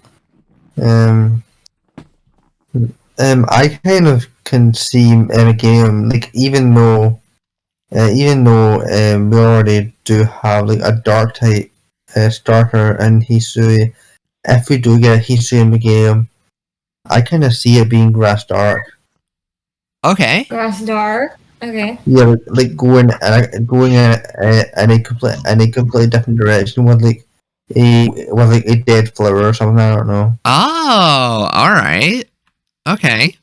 I kind of can see a game like even though we already do have like a dark type starter in Hisui. If we do get Hisui in the game, I kind of see it being Grass Dark. Okay. Grass Dark. Okay. Yeah, like going in a completely different direction with like a dead flower or something. I don't know. Oh, all right. Okay.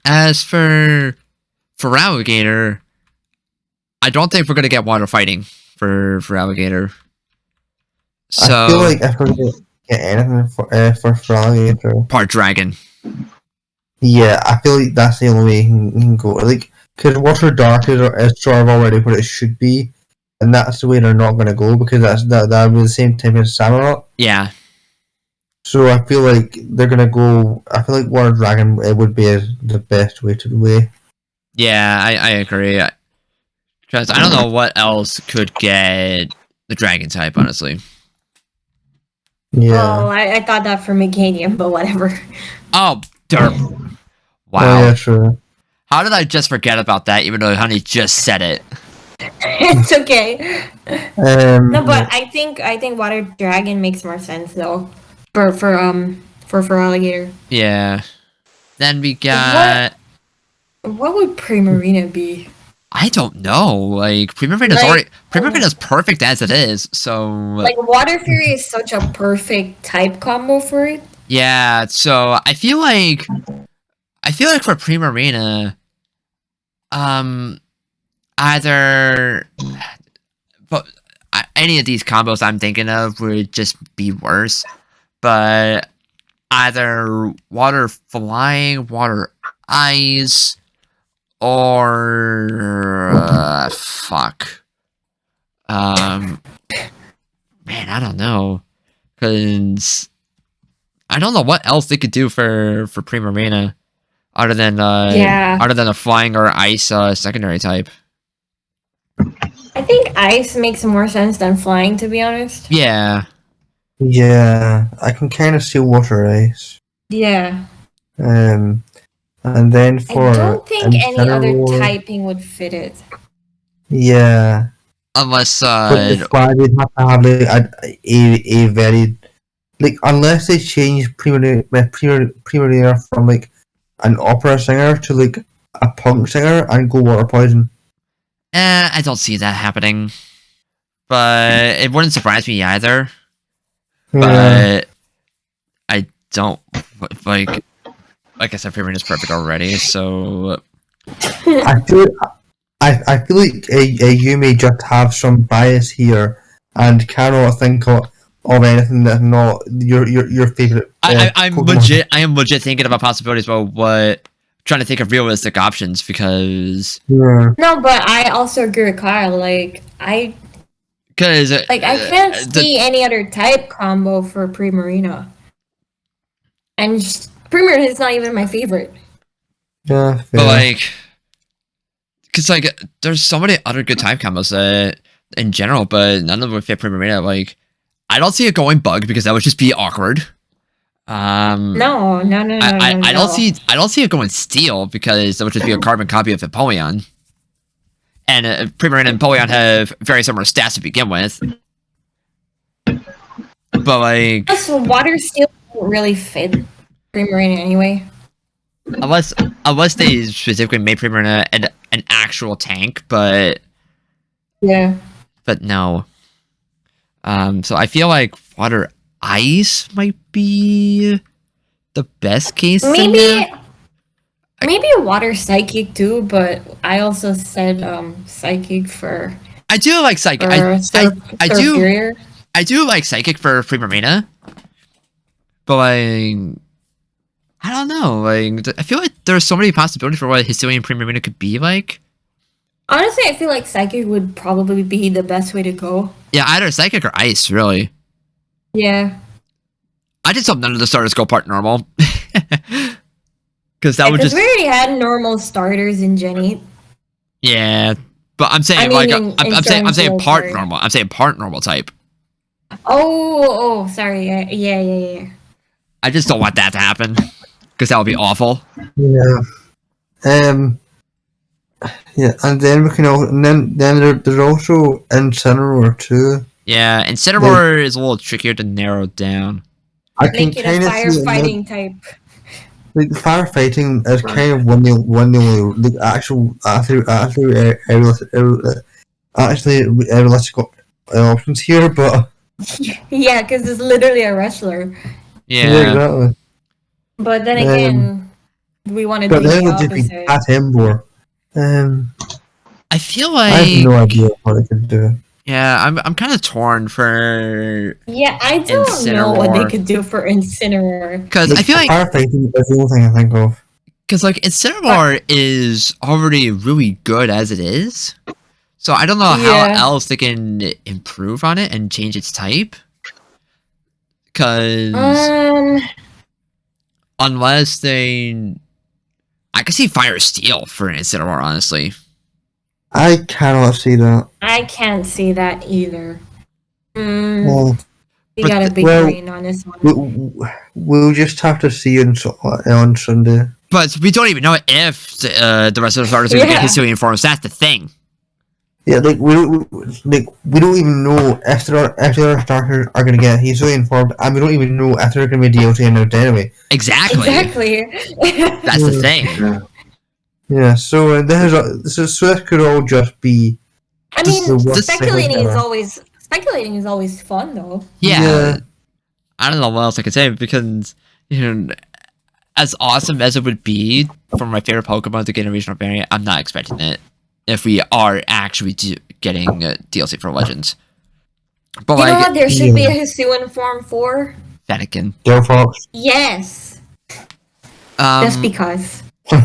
As for Alligator, I don't think we're gonna get water fighting for Alligator. So I feel like if we're gonna get anything for Alligator, part dragon. yeah, I feel like that's the only way he can go. Like, because Water Dark is sort of already what it should be. and that's the way they're not going to go because that would be the same type as Samurott. Yeah. So I feel like they're going to go. I feel like Water Dragon it would be the best way to do. Yeah, I agree. Because I don't know what else could get the dragon type, honestly. Yeah. Oh, I thought that for Mechanium, but whatever. Oh, derp. Wow. Oh, yeah, true. How did I just forget about that, even though Honey just said it? It's okay. No, but I think Water Dragon makes more sense though. For alligator. Yeah. Then we got... What would Primarina be? I don't know. Like, Primarina's Primarina's perfect as it is, so... Like, Water Fury is such a perfect type combo for it. Yeah, so I feel like for Primarina, either... But any of these combos I'm thinking of would just be worse. But either Water Flying, Water Ice... Or fuck. Man, I don't know, cause I don't know what else they could do for Primarina, other than a flying or ice secondary type. I think ice makes more sense than flying, to be honest. Yeah. Yeah, I can kind of see Water Ice. Yeah. And then for I don't think any other typing would fit it. Yeah. Unless But the fly would have to have like a very like unless they change Primarina from like an opera singer to like a punk singer and go Water Poison. I don't see that happening. But it wouldn't surprise me either. Yeah. But I don't like I said, Primarina is perfect already, so... I feel like you may just have some bias here and cannot think of anything that's not your favorite. I am Pokemon. legit thinking about possibilities about trying to think of realistic options because... Yeah. No, but I also agree with Kyle, I can't see any other type combo for Primarina. And Primarina is not even my favorite. Yeah, fair. But because there's so many other good type combos in general, but none of them would fit Primarina. Like, I don't see it going Bug because that would just be awkward. No. I don't see it going Steel because that would just be a carbon copy of Empoleon. And Primarina and Empoleon have very similar stats to begin with. But so Water Steel doesn't really fit Primarina anyway. Unless they specifically made Primarina an actual tank, but no. So I feel like Water Ice might be the best case scenario. Maybe a Water Psychic too, but I also said Psychic for. I do like Psychic. I do like Psychic for Primarina, but I don't know. I feel like there's so many possibilities for what Hisuian Primarina could be like. Honestly, I feel like Psychic would probably be the best way to go. Yeah, either Psychic or Ice, really. Yeah. I just hope none of the starters go part normal. Because that would just... we already had normal starters in Gen 8. Yeah, but I'm saying I'm saying part normal. I'm saying part normal type. Oh, sorry. Yeah. I just don't want that to happen. Because that would be awful. Yeah. Yeah, and then we can then there's also Incineroar too. Yeah, Incineroar is a little trickier to narrow down. I Make it a firefighting type. Like firefighting is kind of one of the actual realistic options here, but yeah, because it's literally a wrestler. Yeah, exactly. But then again, we want to do the opposite. At him more. I feel like I have no idea what I could do. Yeah, I'm kind of torn for. Yeah, I don't know what they could do for Incineroar. Because I feel like firefighting is the only thing I think of. Because Incineroar is already really good as it is, So I don't know how Yeah. else they can improve on it and change its type. Because unless they... I could see Fire Steel for instance, more honestly. I cannot see that. I can't see that either. Well, We but got a the- big well, brain on this one. we'll just have to see on Sunday. But we don't even know if the rest of the starters are going to get Yeah. Hisuian forms. That's the thing. Yeah, like we don't even know if their starters are going to get Hisuian formed, and we don't even know if they're going to be DLC announced anyway. Exactly. Exactly. That's the thing. Yeah. Yeah, so this could all just be. I This is mean, the worst speculating thing is ever. always fun though. Yeah. Yeah. I don't know what else I could say because, as awesome as it would be for my favorite Pokemon to get a regional variant, I'm not expecting it if we are actually getting DLC for Legends. But You know like, what? There should be a Hisuian form 4. Fennekin. Delphox. Yes, just because. No,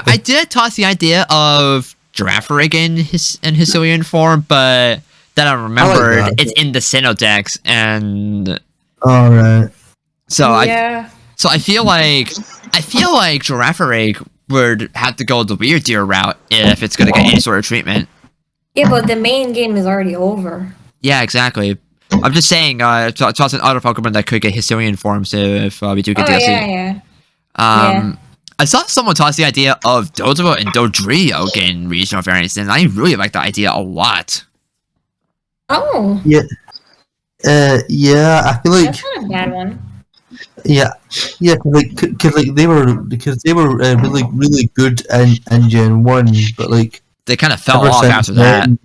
I did toss the idea of Girafarig in Hisuian form, but then I remembered that. it's in the Sinnoh Dex, and All right. so Yeah. I feel like Girafarig would have to go the Weird Deer route if it's gonna get any sort of treatment. Yeah, but the main game is already over. Yeah, exactly. I'm just saying, tossing other Pokemon that could get Hisuian forms if we do get Oh DLC. yeah. Yeah. I saw someone toss the idea of Doduo and Dodrio getting regional variants, and I really like the idea a lot. Oh, Yeah. Yeah. I feel like. that's not a bad one. Yeah. Yeah. Because they were really good in Gen 1, but like. They kind of fell ever off since after that. then-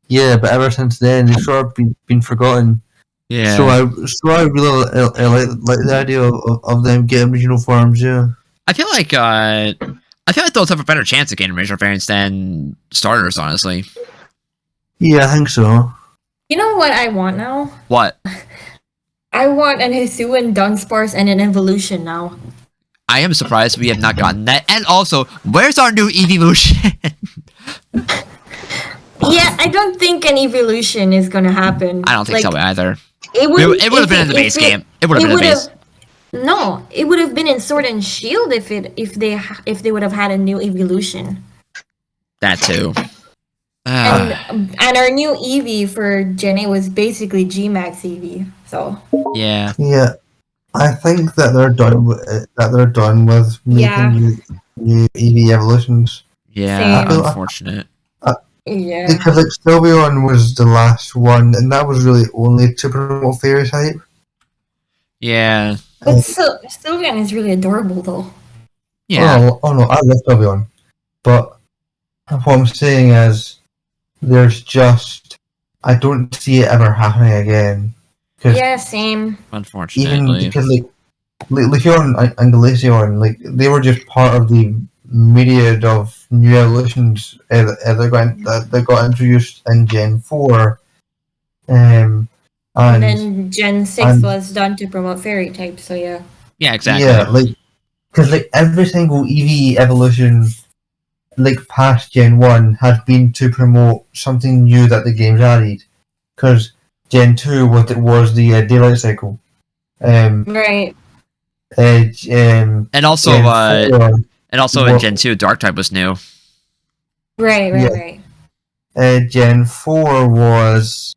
Yeah, but ever since then they've sort of been forgotten. Yeah. So I really like the idea of them getting regional forms. Yeah. I feel like those have a better chance of getting regional variants than starters, honestly. Yeah, I think so. You know what I want now? What? I want an Hisuian Dunsparce and an evolution now. I am surprised we have not gotten that. And also, where's our new evolution? Yeah, I don't think an evolution is gonna happen. I don't think so either. It would have been in the base game. It would have been in the base. No, it would have been in Sword and Shield if they would have had a new evolution. That too. And our new Eevee for Gen 8 was basically Gmax Eevee. So Yeah. Yeah, I think that they're done with making Yeah. new EV evolutions. Yeah. Same. Unfortunate. yeah. Because like Sylveon was the last one, and that was really only to promote fairy type. Yeah. But Sylveon is really adorable though. Yeah. Oh no, I love Sylveon, but what I'm saying is, I don't see it ever happening again. 'Cause Yeah, same. even Unfortunately. because like Leafeon and Glaceon, like they were just part of the myriad of new evolutions that got introduced in Gen 4. And And then Gen 6 and- was done to promote fairy type, so yeah. Yeah, exactly. yeah, like because like every single EV evolution, like past Gen 1, has been to promote something new that the game's added. Because Gen 2 was the daylight cycle. Right. And also, Gen 4, in Well- Gen 2, Dark type was new. Right. Yeah. Gen 4 was.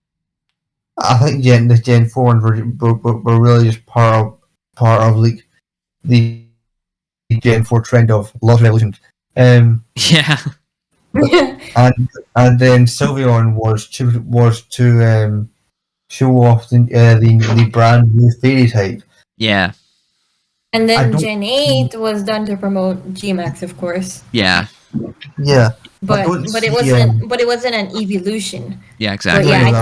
I think the Gen 4 ones were really just part of like the Gen 4 trend of lots of evolutions. Yeah. And then Sylveon was to show off the brand new fairy type. Yeah. And I then don't- Gen 8 was done to promote Gmax, of course. Yeah. Yeah, But don't but it see, wasn't an evolution. Yeah, But exactly. yeah, Right,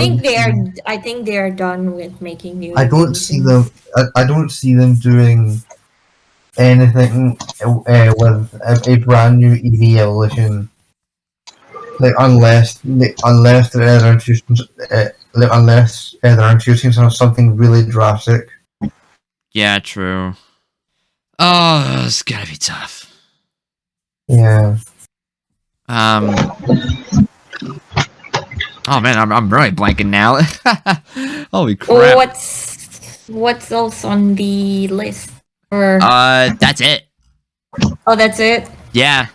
I think they are done with making new. I don't see evolutions. them. I don't see them doing anything with a brand new EV evolution. Like unless they're introducing something really drastic. Yeah, true. Oh, it's gotta be tough. Yeah. Oh man, I'm really blanking now. Holy crap. What's else on the list? Or That's it. oh, that's it. Yeah.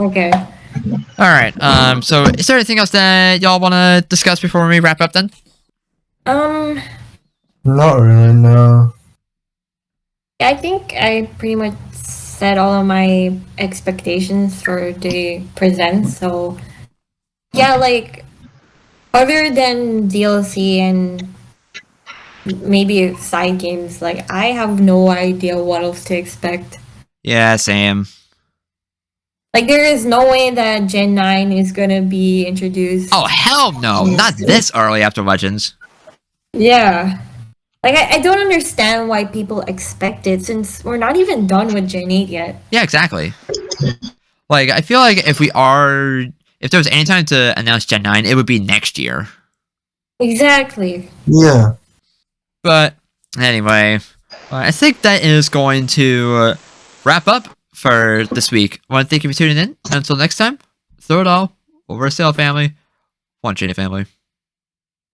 Okay. All right. So is there anything else that y'all want to discuss before we wrap up then? Not really, no. I think I pretty much set all of my expectations for the present. So yeah, like other than DLC and maybe side games, like I have no idea what else to expect. Yeah, same. Like there is no way that Gen 9 is gonna be introduced. Oh hell no! Not this early after Legends. Yeah. Like I don't understand why people expect it since we're not even done with Gen 8 yet. Yeah, exactly. Like I feel like if there was any time to announce Gen 9, it would be next year. Exactly. Yeah. But anyway, I think that is going to wrap up for this week. I want to thank you for tuning in. Until next time, throw it all over a sail family. One Shady family.